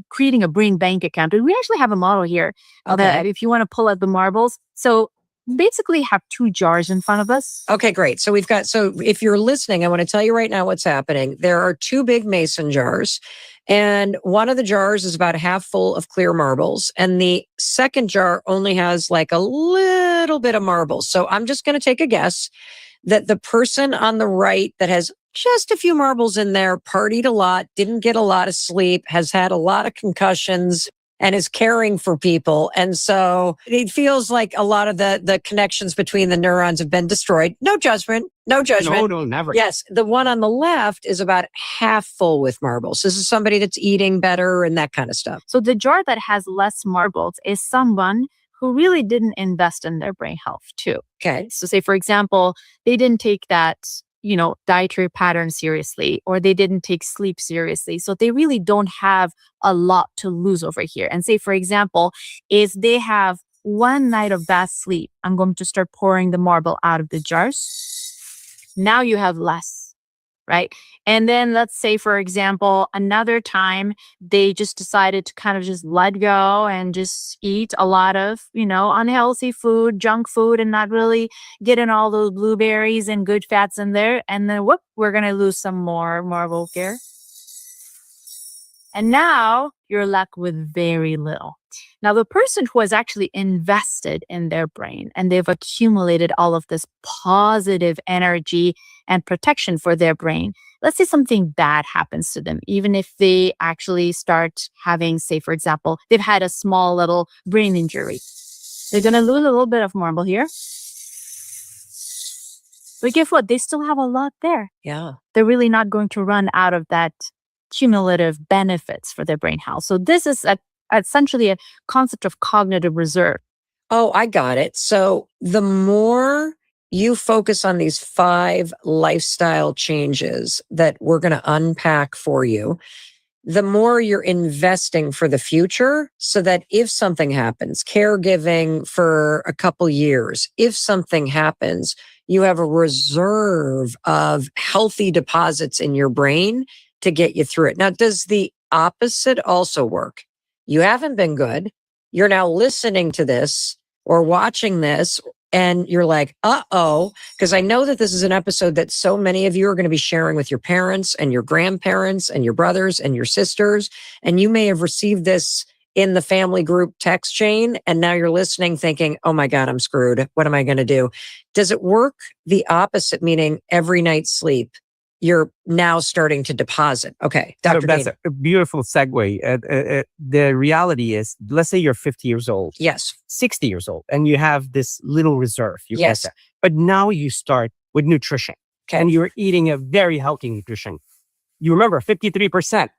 creating a brain bank account. And we actually have a model here that if you want to pull out the marbles. So basically have 2 jars in front of us. Okay, great. So if you're listening, I want to tell you right now what's happening. There are 2 big mason jars, and one of the jars is about half full of clear marbles, and the second jar only has like a little bit of marbles. So I'm just going to take a guess that the person on the right that has just a few marbles in there, partied a lot, didn't get a lot of sleep, has had a lot of concussions, and is caring for people. And so it feels like a lot of the connections between the neurons have been destroyed. No judgment. No, never. Yes. The one on the left is about half full with marbles. This is somebody that's eating better and that kind of stuff. So the jar that has less marbles is someone who really didn't invest in their brain health too. Okay. So say, for example, they didn't take that dietary pattern seriously, or they didn't take sleep seriously. So they really don't have a lot to lose over here. And say, for example, is they have 1 night of bad sleep. I'm going to start pouring the marble out of the jars. Now you have less, right? And then let's say, for example, another time they just decided to kind of just let go and just eat a lot of, unhealthy food, junk food, and not really getting all those blueberries and good fats in there. And then we're going to lose some more marble here. And now you're left with very little. Now, the person who has actually invested in their brain and they've accumulated all of this positive energy and protection for their brain, let's say something bad happens to them, even if they actually start having, say, for example, they've had a small little brain injury. They're going to lose a little bit of marble here. But guess what? They still have a lot there. Yeah. They're really not going to run out of that cumulative benefits for their brain health. So this is essentially a concept of cognitive reserve. Oh, I got it. So the more you focus on these 5 lifestyle changes that we're going to unpack for you, the more you're investing for the future so that if something happens, caregiving for a couple years, if something happens, you have a reserve of healthy deposits in your brain to get you through it. Now, does the opposite also work? You haven't been good. You're now listening to this or watching this, and you're like, uh-oh, because I know that this is an episode that so many of you are going to be sharing with your parents and your grandparents and your brothers and your sisters. And you may have received this in the family group text chain. And now you're listening thinking, oh my God, I'm screwed. What am I going to do? Does it work the opposite, meaning every night's sleep, you're now starting to deposit? Okay, Dr. So that's Dean. a beautiful segue. The reality is, let's say you're 50 years old, Yes. 60 years old, and you have this little reserve. You Yes. get that. But now you start with nutrition, Okay. and you're eating a very healthy nutrition. You remember 53%.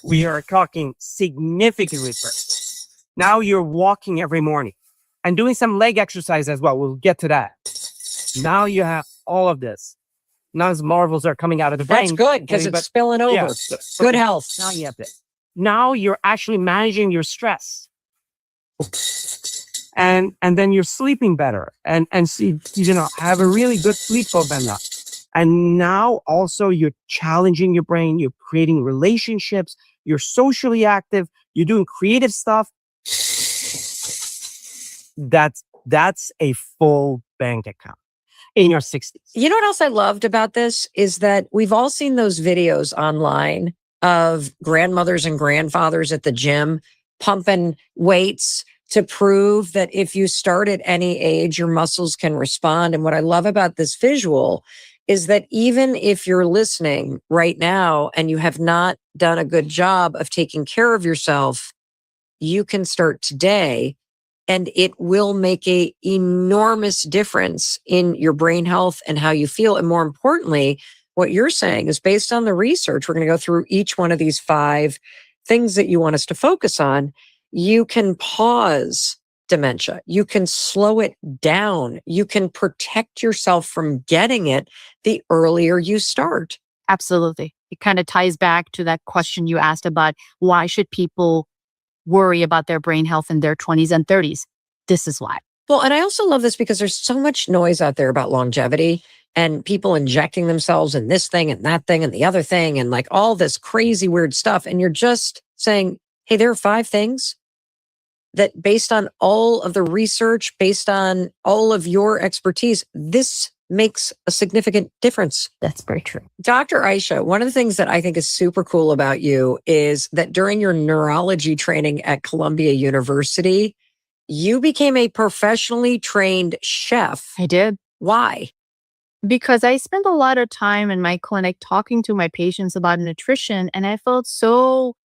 We are talking significant research. Now you're walking every morning and doing some leg exercise as well. We'll get to that. Now you have all of this. Now as marvels are coming out of the brain. That's good because it's but- spilling over. Yeah. Good health. Now you have this. Now you're actually managing your stress. And then you're sleeping better and see, have a really good sleep for Bella. And now also you're challenging your brain, you're creating relationships, you're socially active, you're doing creative stuff. That's a full bank account in your 60s. You know what else I loved about this is that we've all seen those videos online of grandmothers and grandfathers at the gym pumping weights to prove that if you start at any age, your muscles can respond. And what I love about this visual is that even if you're listening right now and you have not done a good job of taking care of yourself, you can start today. And it will make an enormous difference in your brain health and how you feel. And more importantly, what you're saying is based on the research. We're going to go through each one of these 5 things that you want us to focus on. You can pause dementia. You can slow it down. You can protect yourself from getting it the earlier you start. Absolutely. It kind of ties back to that question you asked about why should people worry about their brain health in their 20s and 30s. This is why. Well, and I also love this because there's so much noise out there about longevity and people injecting themselves in this thing and that thing and the other thing and like all this crazy weird stuff. And you're just saying, hey, there are 5 things that based on all of the research, based on all of your expertise, this makes a significant difference. That's very true. Dr. Aisha, one of the things that I think is super cool about you is that during your neurology training at Columbia University, you became a professionally trained chef. I did. Why? Because I spent a lot of time in my clinic talking to my patients about nutrition, and I felt so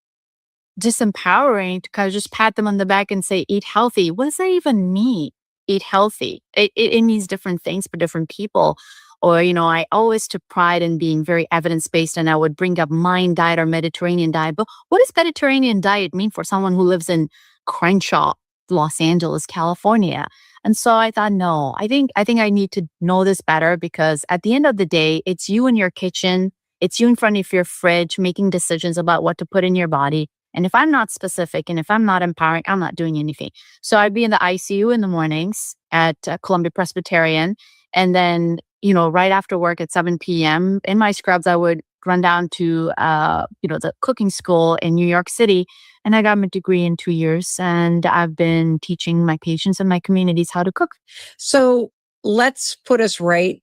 disempowering to kind of just pat them on the back and say, eat healthy. What does that even mean? Eat healthy. It means different things for different people. Or, I always took pride in being very evidence-based, and I would bring up Mind diet or Mediterranean diet. But what does Mediterranean diet mean for someone who lives in Crenshaw, Los Angeles, California? And so I thought, no, I think I need to know this better, because at the end of the day, it's you in your kitchen. It's you in front of your fridge making decisions about what to put in your body. And if I'm not specific and if I'm not empowering, I'm not doing anything. So I'd be in the ICU in the mornings at Columbia Presbyterian. And then, right after work at 7 p.m. in my scrubs, I would run down to, the cooking school in New York City. And I got my degree in 2 years. And I've been teaching my patients and my communities how to cook. So let's put us right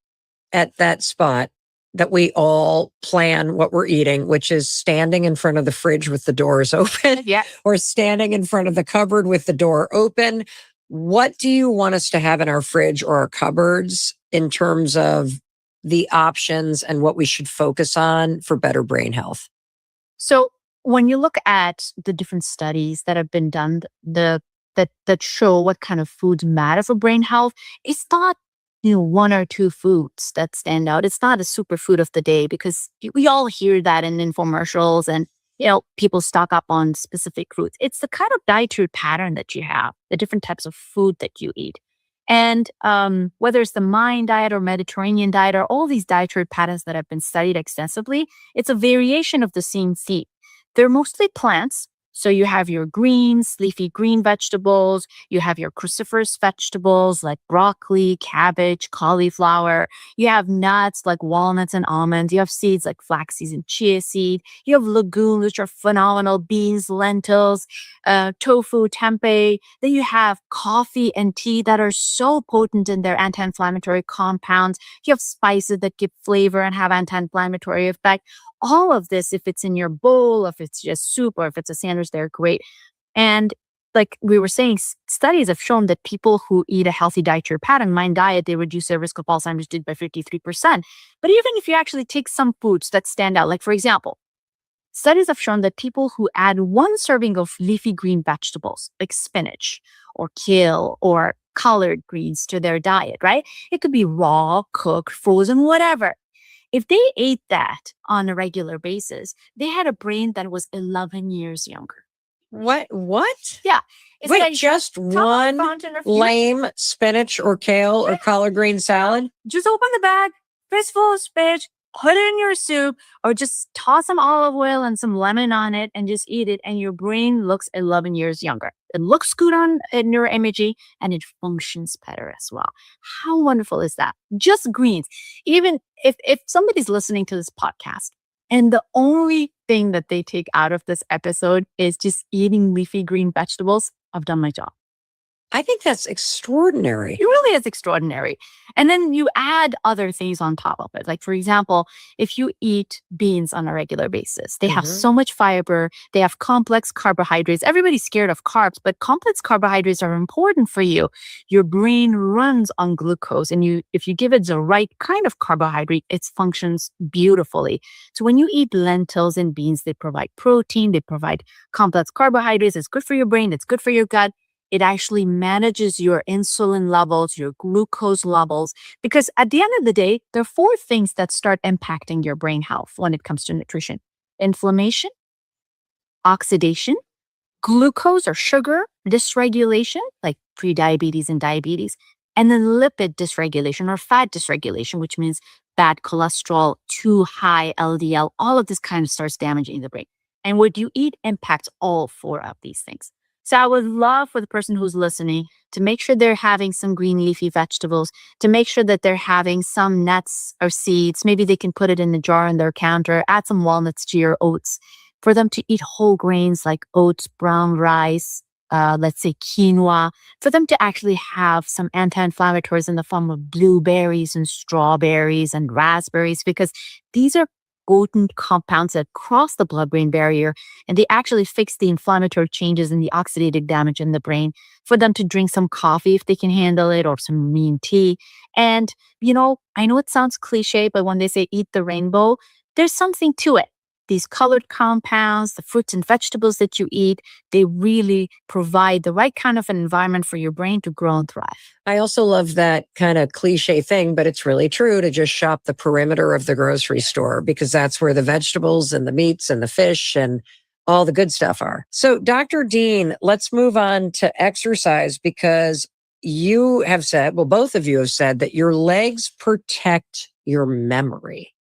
at that spot that we all plan what we're eating, which is standing in front of the fridge with the doors open Yeah. or standing in front of the cupboard with the door open. What do you want us to have in our fridge or our cupboards in terms of the options and what we should focus on for better brain health? So when you look at the different studies that have been done, that show what kind of foods matter for brain health, it's not one or two foods that stand out. It's not a superfood of the day because we all hear that in infomercials and people stock up on specific foods. It's the kind of dietary pattern that you have, the different types of food that you eat. And whether it's the Mayan diet or Mediterranean diet or all these dietary patterns that have been studied extensively, it's a variation of the same theme. They're mostly plants. So you have your greens, leafy green vegetables. You have your cruciferous vegetables like broccoli, cabbage, cauliflower. You have nuts like walnuts and almonds. You have seeds like flax seeds and chia seed. You have legumes, which are phenomenal, beans, lentils, tofu, tempeh. Then you have coffee and tea that are so potent in their anti-inflammatory compounds. You have spices that give flavor and have anti-inflammatory effect. All of this, if it's in your bowl, if it's just soup, or if it's a sandwich, they're great. And like we were saying, studies have shown that people who eat a healthy dietary pattern, Mayan diet, they reduce their risk of Alzheimer's disease by 53%. But even if you actually take some foods that stand out, like for example, studies have shown that people who add one serving of leafy green vegetables, like spinach or kale or collard greens to their diet, right? It could be raw, cooked, frozen, whatever. If they ate that on a regular basis, they had a brain that was 11 years younger. What? Yeah. It's Wait, like just one fountain of youth. lame spinach or kale or collard green salad? Just open the bag, fistful of spinach, put it in your soup, or just toss some olive oil and some lemon on it and just eat it. And your brain looks 11 years younger. It looks good on neuroimaging and it functions better as well. How wonderful is that? Just greens. Even if somebody's listening to this podcast and the only thing that they take out of this episode is just eating leafy green vegetables, I've done my job. I think that's extraordinary. It really is extraordinary. And then you add other things on top of it. Like, for example, if you eat beans on a regular basis, they have so much fiber, they have complex carbohydrates. Everybody's scared of carbs, but complex carbohydrates are important for you. Your brain runs on glucose, and if you give it the right kind of carbohydrate, it functions beautifully. So when you eat lentils and beans, they provide protein, they provide complex carbohydrates. It's good for your brain, it's good for your gut. It actually manages your insulin levels, your glucose levels, because at the end of the day, there are four things that start impacting your brain health when it comes to nutrition: inflammation, oxidation, glucose or sugar dysregulation, like prediabetes and diabetes, and then lipid dysregulation or fat dysregulation, which means bad cholesterol, too high LDL. All of this kind of starts damaging the brain. And what you eat impacts all four of these things. So I would love for the person who's listening to make sure they're having some green leafy vegetables, to make sure that they're having some nuts or seeds. Maybe they can put it in a jar on their counter, add some walnuts to your oats. For them to eat whole grains like oats, brown rice, let's say quinoa, for them to actually have some anti-inflammatories in the form of blueberries and strawberries and raspberries, because these are potent compounds that cross the blood-brain barrier, and they actually fix the inflammatory changes and the oxidative damage in the brain. For them to drink some coffee if they can handle it, or some green tea. And, I know it sounds cliche, but when they say eat the rainbow, there's something to it. These colored compounds, the fruits and vegetables that you eat, they really provide the right kind of an environment for your brain to grow and thrive. I also love that kind of cliche thing, but it's really true, to just shop the perimeter of the grocery store, because that's where the vegetables and the meats and the fish and all the good stuff are. So, Dr. Dean, let's move on to exercise, because you have said, well, both of you have said that your legs protect your memory.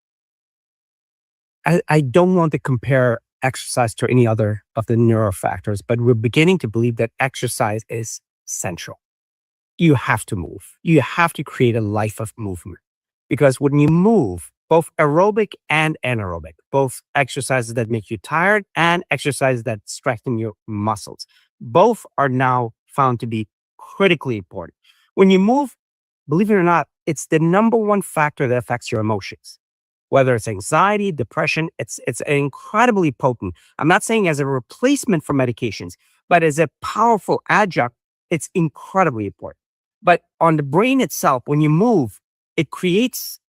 I don't want to compare exercise to any other of the neurofactors, but we're beginning to believe that exercise is central. You have to move. You have to create a life of movement, because when you move, both aerobic and anaerobic, both exercises that make you tired and exercises that strengthen your muscles, both are now found to be critically important. When you move, believe it or not, it's the number one factor that affects your emotions. whether it's anxiety, depression, it's incredibly potent. I'm not saying as a replacement for medications, but as a powerful adjunct, it's incredibly important. But on the brain itself, when you move, it creates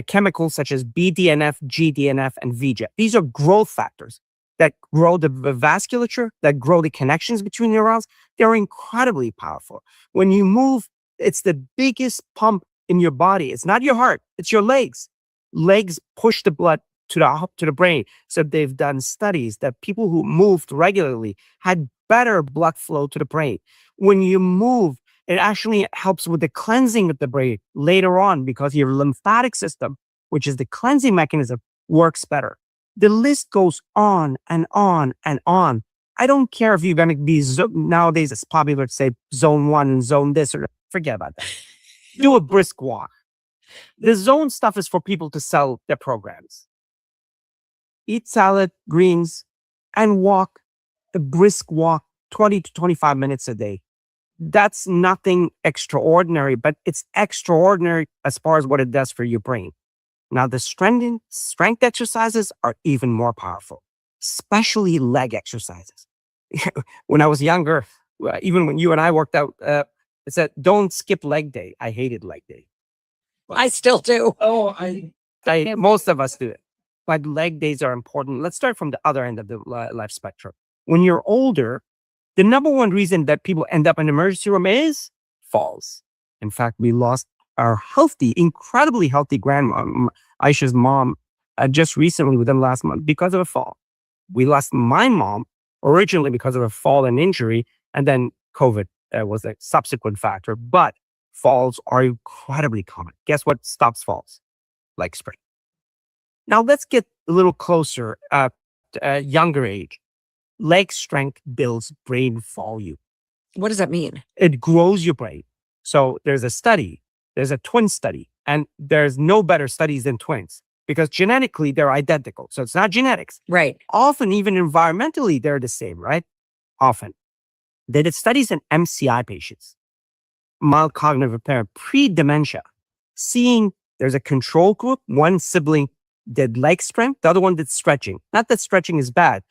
chemicals such as BDNF, GDNF, and VEGF. These are growth factors that grow the vasculature, that grow the connections between neurons. They're incredibly powerful. When you move, it's the biggest pump in your body. It's not your heart, it's your legs. Legs push the blood to the brain. So they've done studies that people who moved regularly had better blood flow to the brain. When you move, it actually helps with the cleansing of the brain later on because your lymphatic system, which is the cleansing mechanism, works better. The list goes on and on and on. I don't care if you're going to be, nowadays it's popular to say zone 1 and zone this, or forget about that. Do a brisk walk. The zone stuff is for people to sell their programs. Eat salad, greens, and walk a brisk walk 20 to 25 minutes a day. That's nothing extraordinary, but it's extraordinary as far as what it does for your brain. Now, the strength exercises are even more powerful, especially leg exercises. When I was younger, even when you and I worked out, it said, don't skip leg day. I hated leg day. I still do. Most of us do it. But leg days are important. Let's start from the other end of the life spectrum. When you're older, the number one reason that people end up in the emergency room is falls. In fact, we lost our incredibly healthy grandma, Aisha's mom, just recently within last month because of a fall. We lost my mom originally because of a fall and injury, and then COVID was a subsequent factor. But falls are incredibly common. Guess what stops falls? Leg sprain. Now let's get a little closer at a younger age. Leg strength builds brain volume. What does that mean? It grows your brain. So there's a twin study, and there's no better studies than twins because genetically they're identical. So it's not genetics. Right. Often, even environmentally, they're the same, right? Often. They did studies in MCI patients, mild cognitive impairment, pre-dementia, seeing there's a control group, one sibling did leg strength, the other one did stretching. Not that stretching is bad,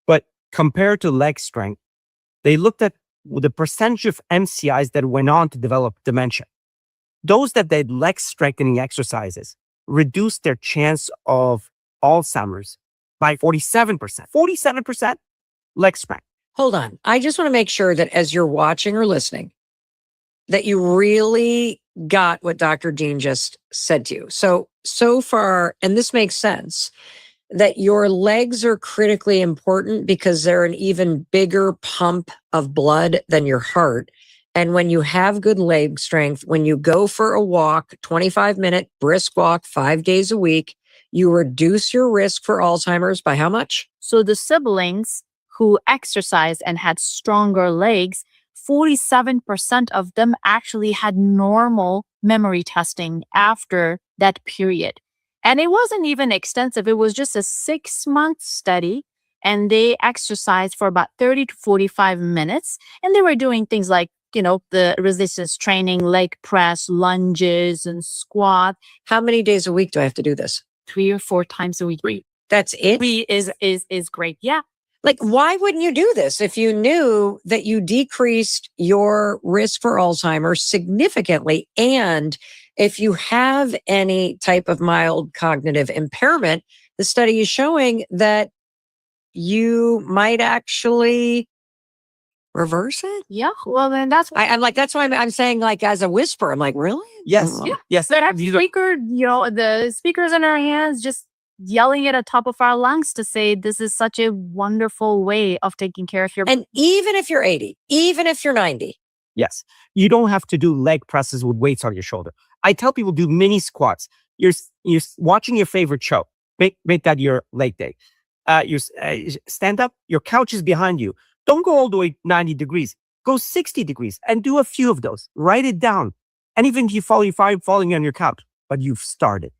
but compared to leg strength, they looked at the percentage of MCIs that went on to develop dementia. Those that did leg strengthening exercises reduced their chance of Alzheimer's by 47%. 47% leg strength. Hold on. I just want to make sure that as you're watching or listening, that you really got what Dr. Dean just said to you. So far, and this makes sense, that your legs are critically important because they're an even bigger pump of blood than your heart. And when you have good leg strength, when you go for a walk, 25-minute brisk walk 5 days a week, you reduce your risk for Alzheimer's by how much? So the siblings who exercised and had stronger legs, 47% of them actually had normal memory testing after that period. And it wasn't even extensive. It was just a 6-month study. And they exercised for about 30 to 45 minutes. And they were doing things like, the resistance training, leg press, lunges, and squat. How many days a week do I have to do this? 3 or 4 times a week. That's it? 3 is great. Yeah. Like, why wouldn't you do this if you knew that you decreased your risk for Alzheimer's significantly? And if you have any type of mild cognitive impairment, the study is showing that you might actually reverse it? Yeah. Well, then that's I'm like, that's why I'm saying, like, as a whisper, I'm like, really? Yes. Yeah. Yes. that our These are- speaker, the speakers in our hands, just yelling it at the top of our lungs to say this is such a wonderful way of taking care of your. And even if you're 80, even if you're 90, Yes. You don't have to do leg presses with weights on your shoulder. I tell people do mini squats. You're watching your favorite show. Make that your leg day. You stand up. Your couch is behind you. Don't go all the way 90 degrees. Go 60 degrees and do a few of those. Write it down. And even if you fall, you're fine falling on your couch, but you've started.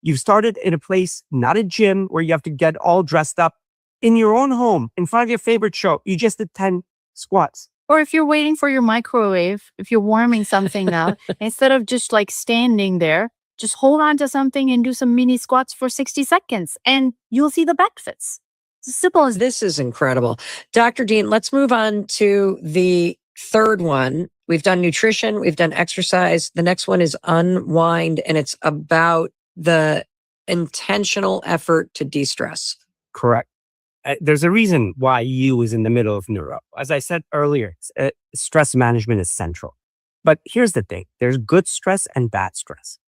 You've started in a place, not a gym where you have to get all dressed up. In your own home, in front of your favorite show, you just did 10 squats. Or if you're waiting for your microwave, if you're warming something up, instead of just like standing there, Just hold on to something and do some mini squats for 60 seconds and you'll see the benefits. It's as simple as This is incredible. Dr. Dean, let's move on to the third one. We've done nutrition, we've done exercise. The next one is unwind, and it's about the intentional effort to de-stress. Correct. There's a reason why U is in the middle of neuro. As I said earlier, stress management is central. But here's the thing. There's good stress and bad stress.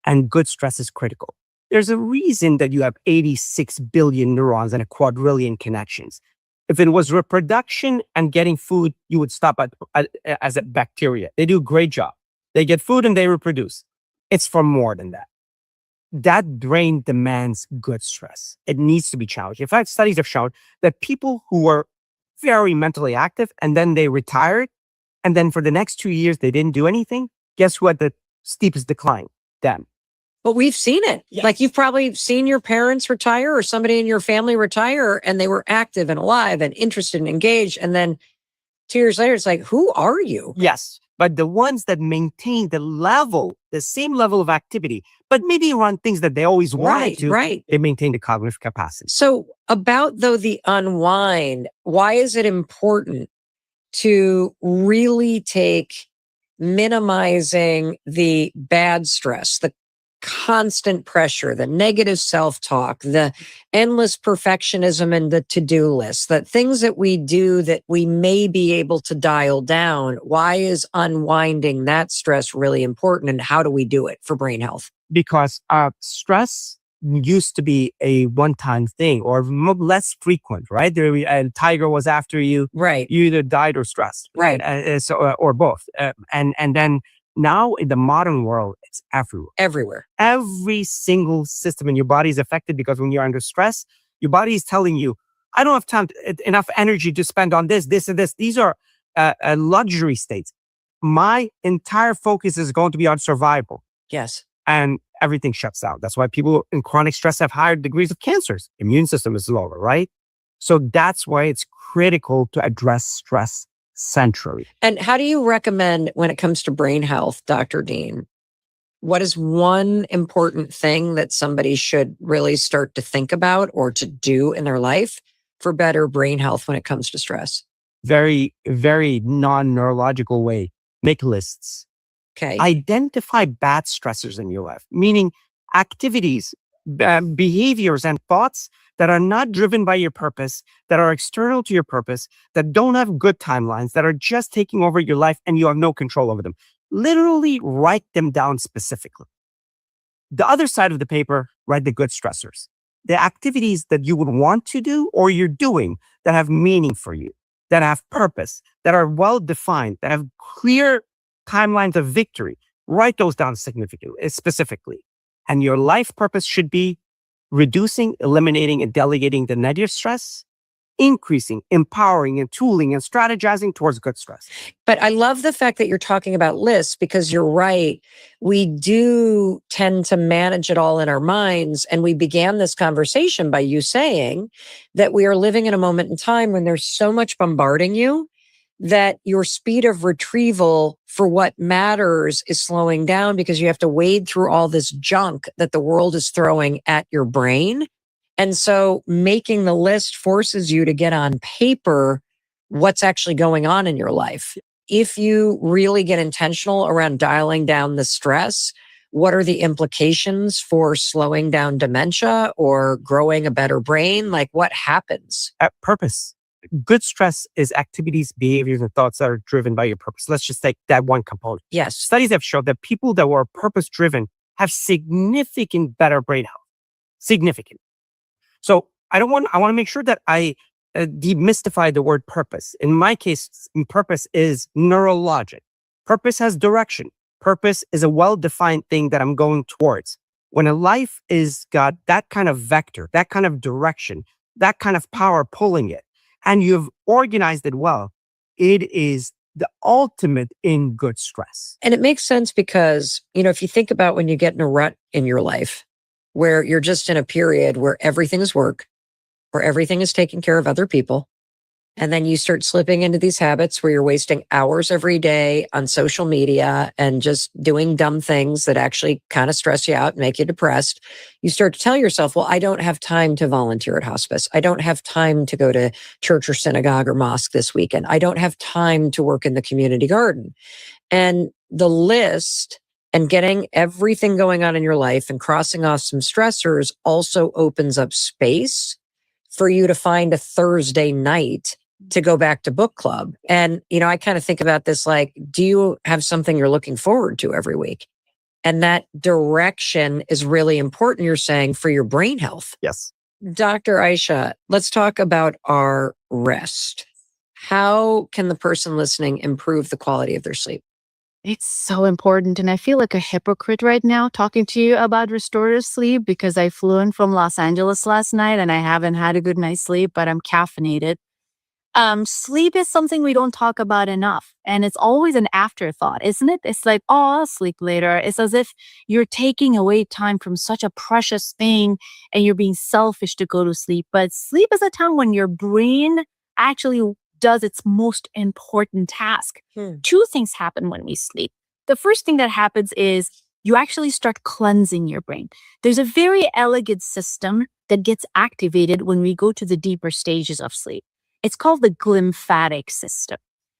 And good stress is critical. There's a reason that you have 86 billion neurons and a quadrillion connections. If it was reproduction and getting food, you would stop as a bacteria. They do a great job. They get food and they reproduce. It's for more than that. That brain demands good stress. It needs to be challenged. In fact, studies have shown that people who were very mentally active and then they retired, and then for the next 2 years, they didn't do anything. Guess who had the steepest decline? Them. But we've seen it. Yes. Like you've probably seen your parents retire or somebody in your family retire, and they were active and alive and interested and engaged. And then 2 years later, it's like, who are you? Yes. But the ones that maintain the same level of activity, but maybe run things that they always wanted to, Right. they maintain the cognitive capacity. So about though the unwind, why is it important to really take minimizing the bad stress, the constant pressure, the negative self-talk, the endless perfectionism and the to-do list, the things that we do that we may be able to dial down? Why is unwinding that stress really important, and how do we do it for brain health? Because stress used to be a one-time thing or less frequent, right? A tiger was after you. Right. You either died or stressed. Right. Or both. And then now in the modern world, it's everywhere. Everywhere. Every single system in your body is affected because when you're under stress, your body is telling you, I don't have time, enough energy to spend on this, and this. These are luxury states. My entire focus is going to be on survival. Yes. And everything shuts down. That's why people in chronic stress have higher degrees of cancers. Immune system is lower, right? So that's why it's critical to address stress centrally. And how do you recommend when it comes to brain health, Dr. Dean? What is one important thing that somebody should really start to think about or to do in their life for better brain health when it comes to stress? Very, very non-neurological way. Make lists. Okay. Identify bad stressors in your life, meaning activities, behaviors, and thoughts that are not driven by your purpose, that are external to your purpose, that don't have good timelines, that are just taking over your life and you have no control over them. Literally write them down specifically. The other side of the paper, write the good stressors. The activities that you would want to do or you're doing that have meaning for you, that have purpose, that are well-defined, that have clear timelines of victory. Write those down specifically. And your life purpose should be reducing, eliminating, and delegating the negative stress, increasing, empowering, and tooling and strategizing towards good stress. But I love the fact that you're talking about lists, because you're right. We do tend to manage it all in our minds. And we began this conversation by you saying that we are living in a moment in time when there's so much bombarding you that your speed of retrieval for what matters is slowing down because you have to wade through all this junk that the world is throwing at your brain. And so making the list forces you to get on paper what's actually going on in your life. If you really get intentional around dialing down the stress, what are the implications for slowing down dementia or growing a better brain? Like, what happens? Purpose. Good stress is activities, behaviors, and thoughts that are driven by your purpose. Let's just take that one component. Yes. Studies have shown that people that were purpose-driven have significant better brain health. Significant. So I want to make sure that I demystify the word purpose. In my case, purpose is neurologic. Purpose has direction. Purpose is a well-defined thing that I'm going towards. When a life is got that kind of vector, that kind of direction, that kind of power pulling it, and you've organized it well, it is the ultimate in good stress. And it makes sense because, if you think about when you get in a rut in your life, where you're just in a period where everything is work, where everything is taking care of other people, And then you start slipping into these habits where you're wasting hours every day on social media and just doing dumb things that actually kind of stress you out and make you depressed. You start to tell yourself, well, I don't have time to volunteer at hospice. I don't have time to go to church or synagogue or mosque this weekend. I don't have time to work in the community garden. And the list and getting everything going on in your life and crossing off some stressors also opens up space for you to find a Thursday night to go back to book club. And, I kind of think about this like, do you have something you're looking forward to every week? And that direction is really important, you're saying, for your brain health. Yes. Dr. Aisha, let's talk about our rest. How can the person listening improve the quality of their sleep? It's so important. And I feel like a hypocrite right now talking to you about restorative sleep because I flew in from Los Angeles last night and I haven't had a good night's sleep, but I'm caffeinated. Sleep is something we don't talk about enough. And it's always an afterthought, isn't it? It's like, oh, I'll sleep later. It's as if you're taking away time from such a precious thing and you're being selfish to go to sleep. But sleep is a time when your brain actually does its most important task. Two things happen when we sleep. The first thing that happens is you actually start cleansing your brain. There's a very elegant system that gets activated when we go to the deeper stages of sleep. It's called the glymphatic system.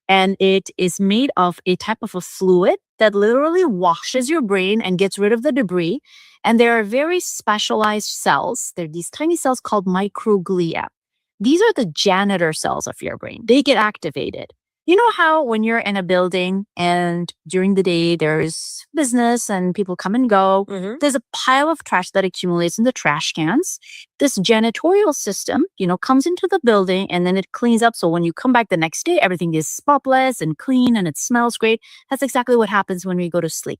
And it is made of a type of a fluid that literally washes your brain and gets rid of the debris. And there are very specialized cells. There are these tiny cells called microglia. These are the janitor cells of your brain. They get activated. You know how when you're in a building and during the day there's business and people come and go, there's a pile of trash that accumulates in the trash cans. This janitorial system, comes into the building and then it cleans up. So when you come back the next day, everything is spotless and clean and it smells great. That's exactly what happens when we go to sleep.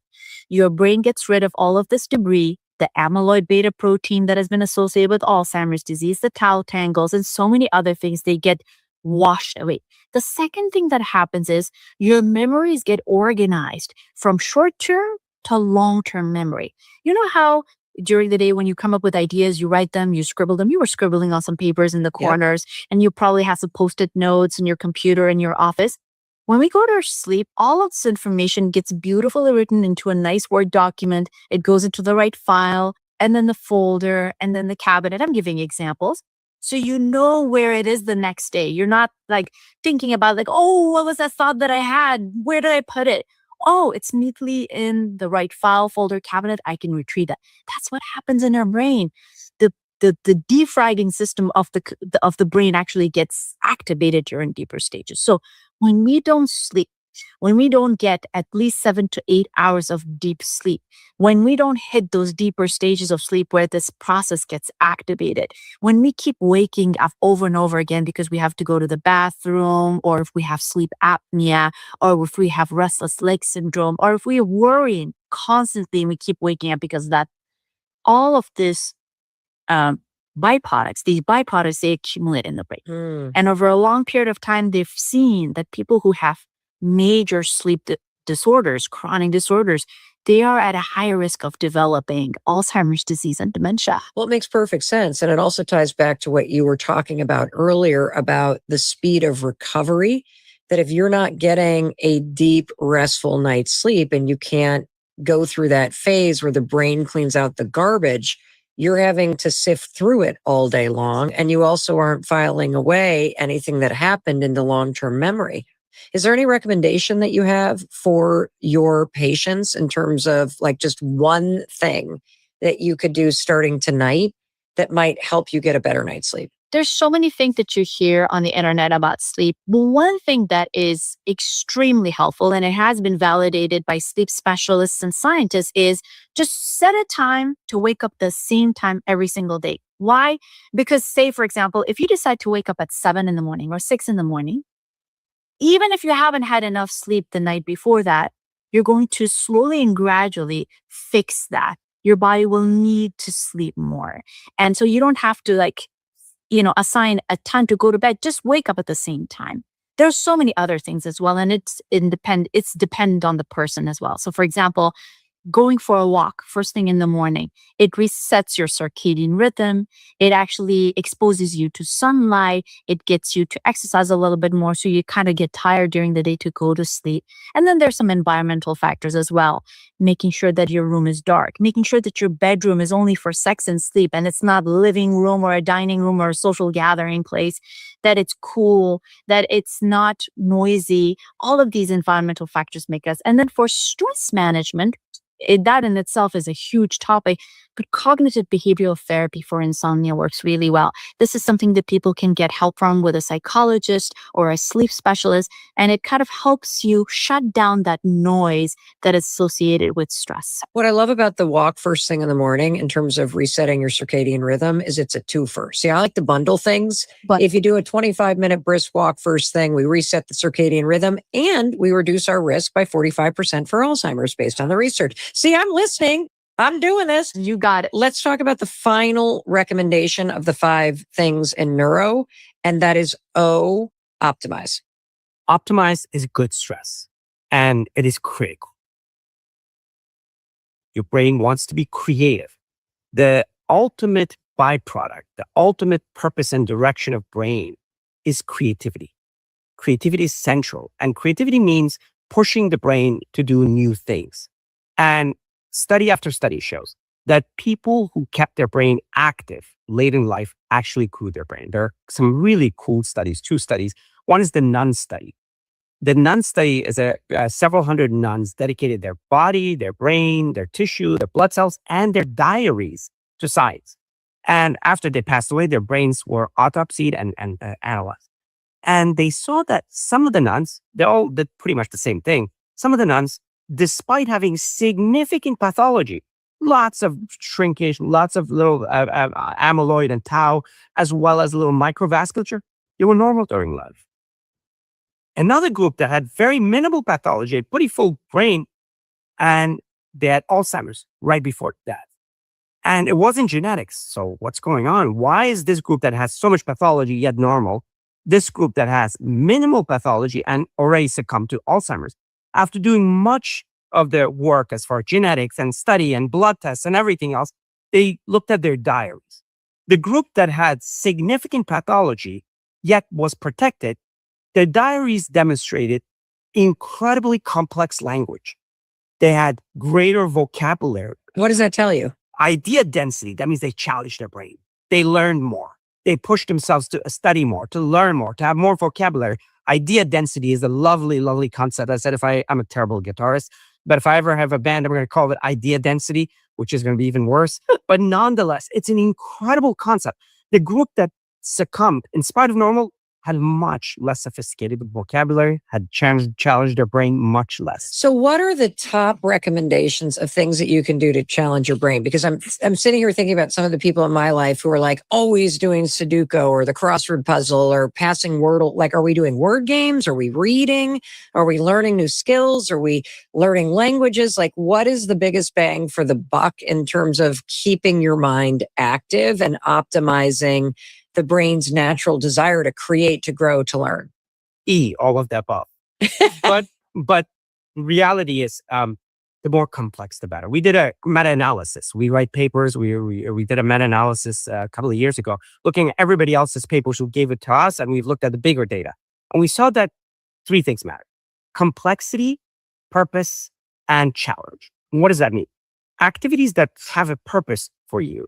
Your brain gets rid of all of this debris, the amyloid beta protein that has been associated with Alzheimer's disease, the tau tangles, and so many other things. They get washed away. The second thing that happens is your memories get organized from short-term to long-term memory. You know how during the day when you come up with ideas, you write them, you scribble them. You were scribbling on some papers in the corners, and you probably have some post-it notes in your computer in your office. When we go to sleep, all of this information gets beautifully written into a nice Word document. It goes into the right file, and then the folder, and then the cabinet. I'm giving examples. So you know where it is the next day. You're not like thinking about like, oh, what was that thought that I had? Where did I put it? Oh, it's neatly in the right file, folder, cabinet. I can retrieve that. That's what happens in our brain. The defragging system of the brain actually gets activated during deeper stages. So when we don't sleep, when we don't get at least 7 to 8 hours of deep sleep, when we don't hit those deeper stages of sleep where this process gets activated, when we keep waking up over and over again because we have to go to the bathroom, or if we have sleep apnea, or if we have restless leg syndrome, or if we're worrying constantly and we keep waking up because of that, all of this these byproducts, they accumulate in the brain. And over a long period of time, they've seen that people who have major sleep disorders, chronic disorders, they are at a higher risk of developing Alzheimer's disease and dementia. Well, it makes perfect sense. And it also ties back to what you were talking about earlier about the speed of recovery, that if you're not getting a deep, restful night's sleep and you can't go through that phase where the brain cleans out the garbage, you're having to sift through it all day long. And you also aren't filing away anything that happened into long-term memory. Is there any recommendation that you have for your patients in terms of like just one thing that you could do starting tonight that might help you get a better night's sleep? There's so many things that you hear on the internet about sleep. But one thing that is extremely helpful, and it has been validated by sleep specialists and scientists, is just set a time to wake up the same time every single day. Why? Because say, for example, if you decide to wake up at 7 in the morning or 6 in the morning, even if you haven't had enough sleep the night before that, you're going to slowly and gradually fix that. Your body will need to sleep more. And so you don't have to assign a time to go to bed. Just wake up at the same time. There's so many other things as well. And it's dependent on the person as well. So for example, going for a walk first thing in the morning, it resets your circadian rhythm. It actually exposes you to sunlight. It gets you to exercise a little bit more so you kind of get tired during the day to go to sleep. And then there's some environmental factors as well, making sure that your room is dark, making sure that your bedroom is only for sex and sleep and it's not a living room or a dining room or a social gathering place, that it's cool, that it's not noisy. All of these environmental factors make us. And then for stress management, that in itself is a huge topic, but cognitive behavioral therapy for insomnia works really well. This is something that people can get help from with a psychologist or a sleep specialist, and it kind of helps you shut down that noise that is associated with stress. What I love about the walk first thing in the morning in terms of resetting your circadian rhythm is it's a twofer. See, I like to bundle things. But If you do a 25-minute brisk walk first thing, we reset the circadian rhythm and we reduce our risk by 45% for Alzheimer's based on the research. See, I'm listening. I'm doing this. you got it. Let's talk about the final recommendation of the 5 things in neuro, and that is O, optimize. Optimize is good stress, and it is critical. Your brain wants to be creative. The ultimate byproduct, the ultimate purpose and direction of brain is creativity. Creativity is central, and creativity means pushing the brain to do new things. And study after study shows that people who kept their brain active late in life actually grew their brain. There are some really cool studies, 2 studies. One is the nun study. The nun study is several hundred nuns dedicated their body, their brain, their tissue, their blood cells, and their diaries to science. And after they passed away, their brains were autopsied and analyzed. And they saw that some of the nuns, they all did pretty much the same thing. Some of the nuns, despite having significant pathology, lots of shrinkage, lots of little amyloid and tau, as well as little microvasculature, they were normal during life. Another group that had very minimal pathology, a pretty full brain, and they had Alzheimer's right before death. And it wasn't genetics. So what's going on? Why is this group that has so much pathology yet normal, this group that has minimal pathology and already succumbed to Alzheimer's, after doing much of their work as far as genetics and study and blood tests and everything else, they looked at their diaries. The group that had significant pathology yet was protected, their diaries demonstrated incredibly complex language. They had greater vocabulary. What does that tell you? Idea density, that means they challenged their brain. They learned more. They pushed themselves to study more, to learn more, to have more vocabulary. Idea density is a lovely, lovely concept. I said, I'm a terrible guitarist, but if I ever have a band, I'm going to call it idea density, which is going to be even worse. But nonetheless, it's an incredible concept. The group that succumbed, in spite of normal, had much less sophisticated vocabulary, had challenged their brain much less. So what are the top recommendations of things that you can do to challenge your brain? Because I'm sitting here thinking about some of the people in my life who are like always doing Sudoku or the crossword puzzle or passing Wordle. Like, are we doing word games? Are we reading? Are we learning new skills? Are we learning languages? Like, what is the biggest bang for the buck in terms of keeping your mind active and optimizing the brain's natural desire to create, to grow, to learn? All of the above. but reality is, the more complex, the better. We did a meta-analysis. We write papers. We did a meta-analysis a couple of years ago, looking at everybody else's papers who gave it to us, and we've looked at the bigger data. And we saw that 3 things matter: complexity, purpose, and challenge. And what does that mean? Activities that have a purpose for you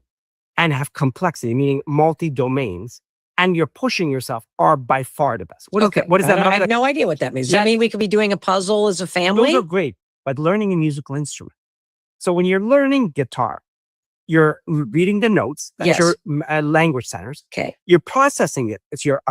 and have complexity, meaning multi-domains, and you're pushing yourself, are by far the best. What does that mean? I have no idea what that means. Does that mean we could be doing a puzzle as a family? Those are great, but learning a musical instrument. So when you're learning guitar, you're reading the notes, that's your language centers. Okay. You're processing it, it's your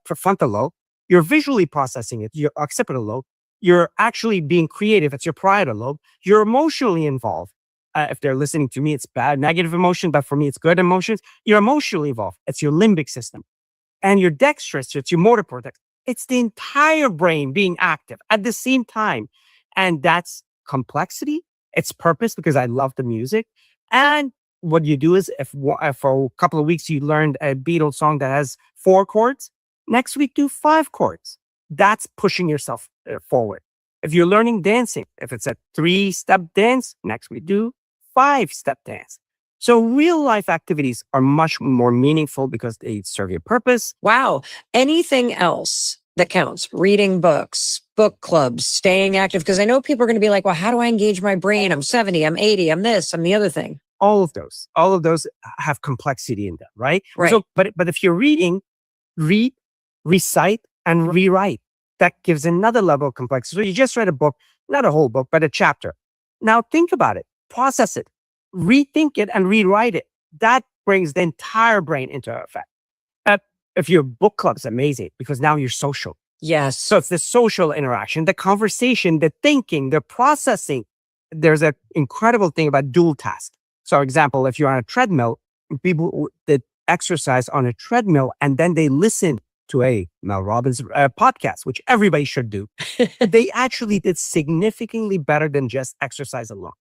prefrontal lobe. You're visually processing it, your occipital lobe. You're actually being creative, it's your parietal lobe. You're emotionally involved. If they're listening to me, it's bad, negative emotion, but for me, it's good emotions. You're emotionally involved. It's your limbic system. And your dexterous, it's your motor cortex. It's the entire brain being active at the same time. And that's complexity. It's purpose, because I love the music. And what you do is, if for a couple of weeks you learned a Beatles song that has 4 chords, next week do 5 chords. That's pushing yourself forward. If you're learning dancing, if it's a 3-step dance, next we do 5-step dance. So real life activities are much more meaningful because they serve your purpose. Wow. Anything else that counts? Reading books, book clubs, staying active. Because I know people are going to be like, well, how do I engage my brain? I'm 70, I'm 80, I'm this, I'm the other thing. All of those have complexity in them, right? Right. So, but if you're reading, read, recite, and rewrite. That gives another level of complexity. So you just read a book, not a whole book, but a chapter. Now think about it, process it, rethink it, and rewrite it. That brings the entire brain into effect. If your book club is amazing because now you're social. Yes. So it's the social interaction, the conversation, the thinking, the processing. There's an incredible thing about dual task. So, example, if you're on a treadmill, people that exercise on a treadmill and then they listen to a Mel Robbins podcast, which everybody should do, they actually did significantly better than just exercise alone.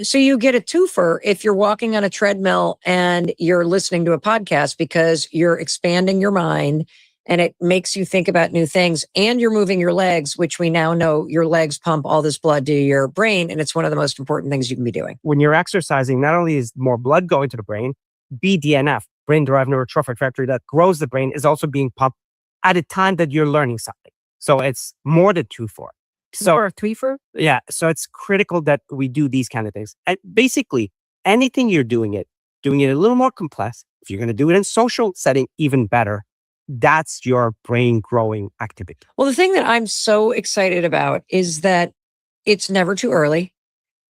So you get a twofer if you're walking on a treadmill and you're listening to a podcast because you're expanding your mind and it makes you think about new things and you're moving your legs, which we now know your legs pump all this blood to your brain. And it's one of the most important things you can be doing. When you're exercising, not only is more blood going to the brain, BDNF, brain-derived neurotrophic factor that grows the brain, is also being pumped at a time that you're learning something. So it's more than 2-4. So Or a threefer? yeah, so it's critical that we do these kind of things. And basically, anything you're doing it a little more complex. If you're going to do it in social setting, even better. That's your brain growing activity. Well, the thing that I'm so excited about is that it's never too early.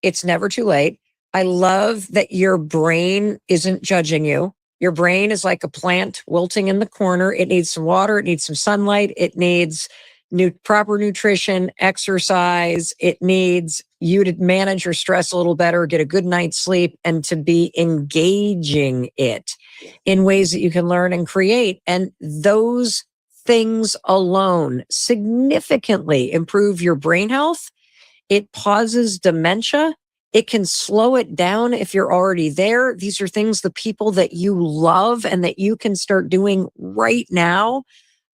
It's never too late. I love that your brain isn't judging you. Your brain is like a plant wilting in the corner. It needs some water. It needs some sunlight. It needs proper nutrition, exercise. It needs you to manage your stress a little better, get a good night's sleep, and to be engaging it in ways that you can learn and create. And those things alone significantly improve your brain health. It pauses dementia. It can slow it down if you're already there. These are things, the people that you love and that you can start doing right now.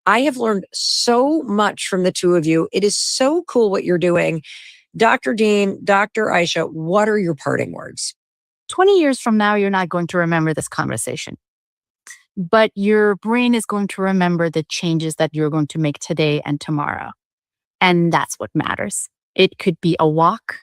I have learned so much from the two of you. It is so cool what you're doing. Dr. Dean, Dr. Aisha, what are your parting words? 20 years from now, you're not going to remember this conversation, but your brain is going to remember the changes that you're going to make today and tomorrow. And that's what matters. It could be a walk.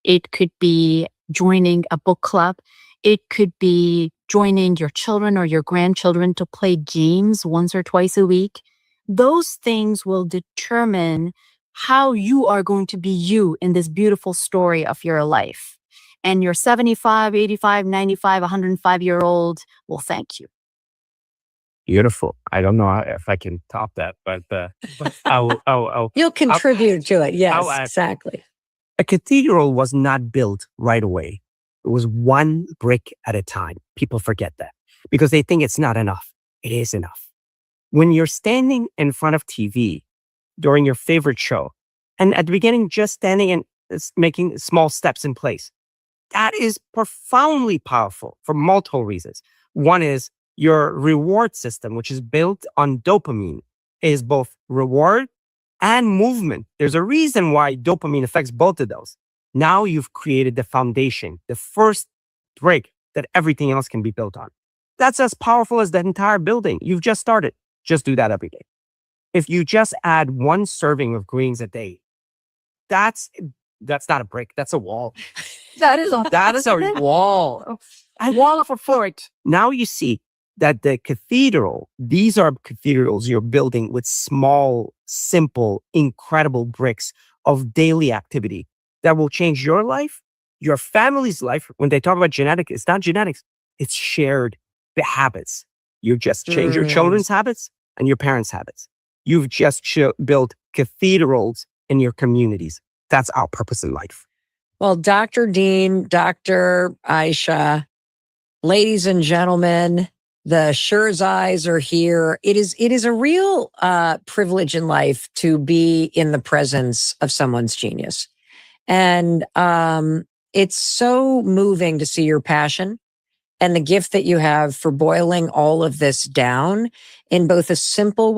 It could be joining a book club. It could be joining your children or your grandchildren to play games once or twice a week. Those things will determine how you are going to be you in this beautiful story of your life. And your 75, 85, 95, 105-year-old will thank you. Beautiful. I don't know if I can top that, but I'll You'll contribute to it. Yes, exactly. A cathedral was not built right away. It was one brick at a time. People forget that because they think it's not enough. It is enough. When you're standing in front of TV during your favorite show, and at the beginning, just standing and making small steps in place, that is profoundly powerful for multiple reasons. One is your reward system, which is built on dopamine, is both reward and movement. There's a reason why dopamine affects both of those. Now you've created the foundation, the first brick that everything else can be built on. That's as powerful as that entire building. You've just started. Just do that every day. If you just add 1 serving of greens a day, that's not a brick. That's a wall. That is a wall. A wall of a fort. Now you see that the cathedral, these are cathedrals you're building with small, simple, incredible bricks of daily activity that will change your life, your family's life. When they talk about genetics, it's not genetics, it's shared habits. You just change your children's habits and your parents' habits. You've just built cathedrals in your communities. That's our purpose in life. Well, Dr. Dean, Dr. Aisha, ladies and gentlemen, the Shirzais are here. It is a real privilege in life to be in the presence of someone's genius. And it's so moving to see your passion and the gift that you have for boiling all of this down in both a simple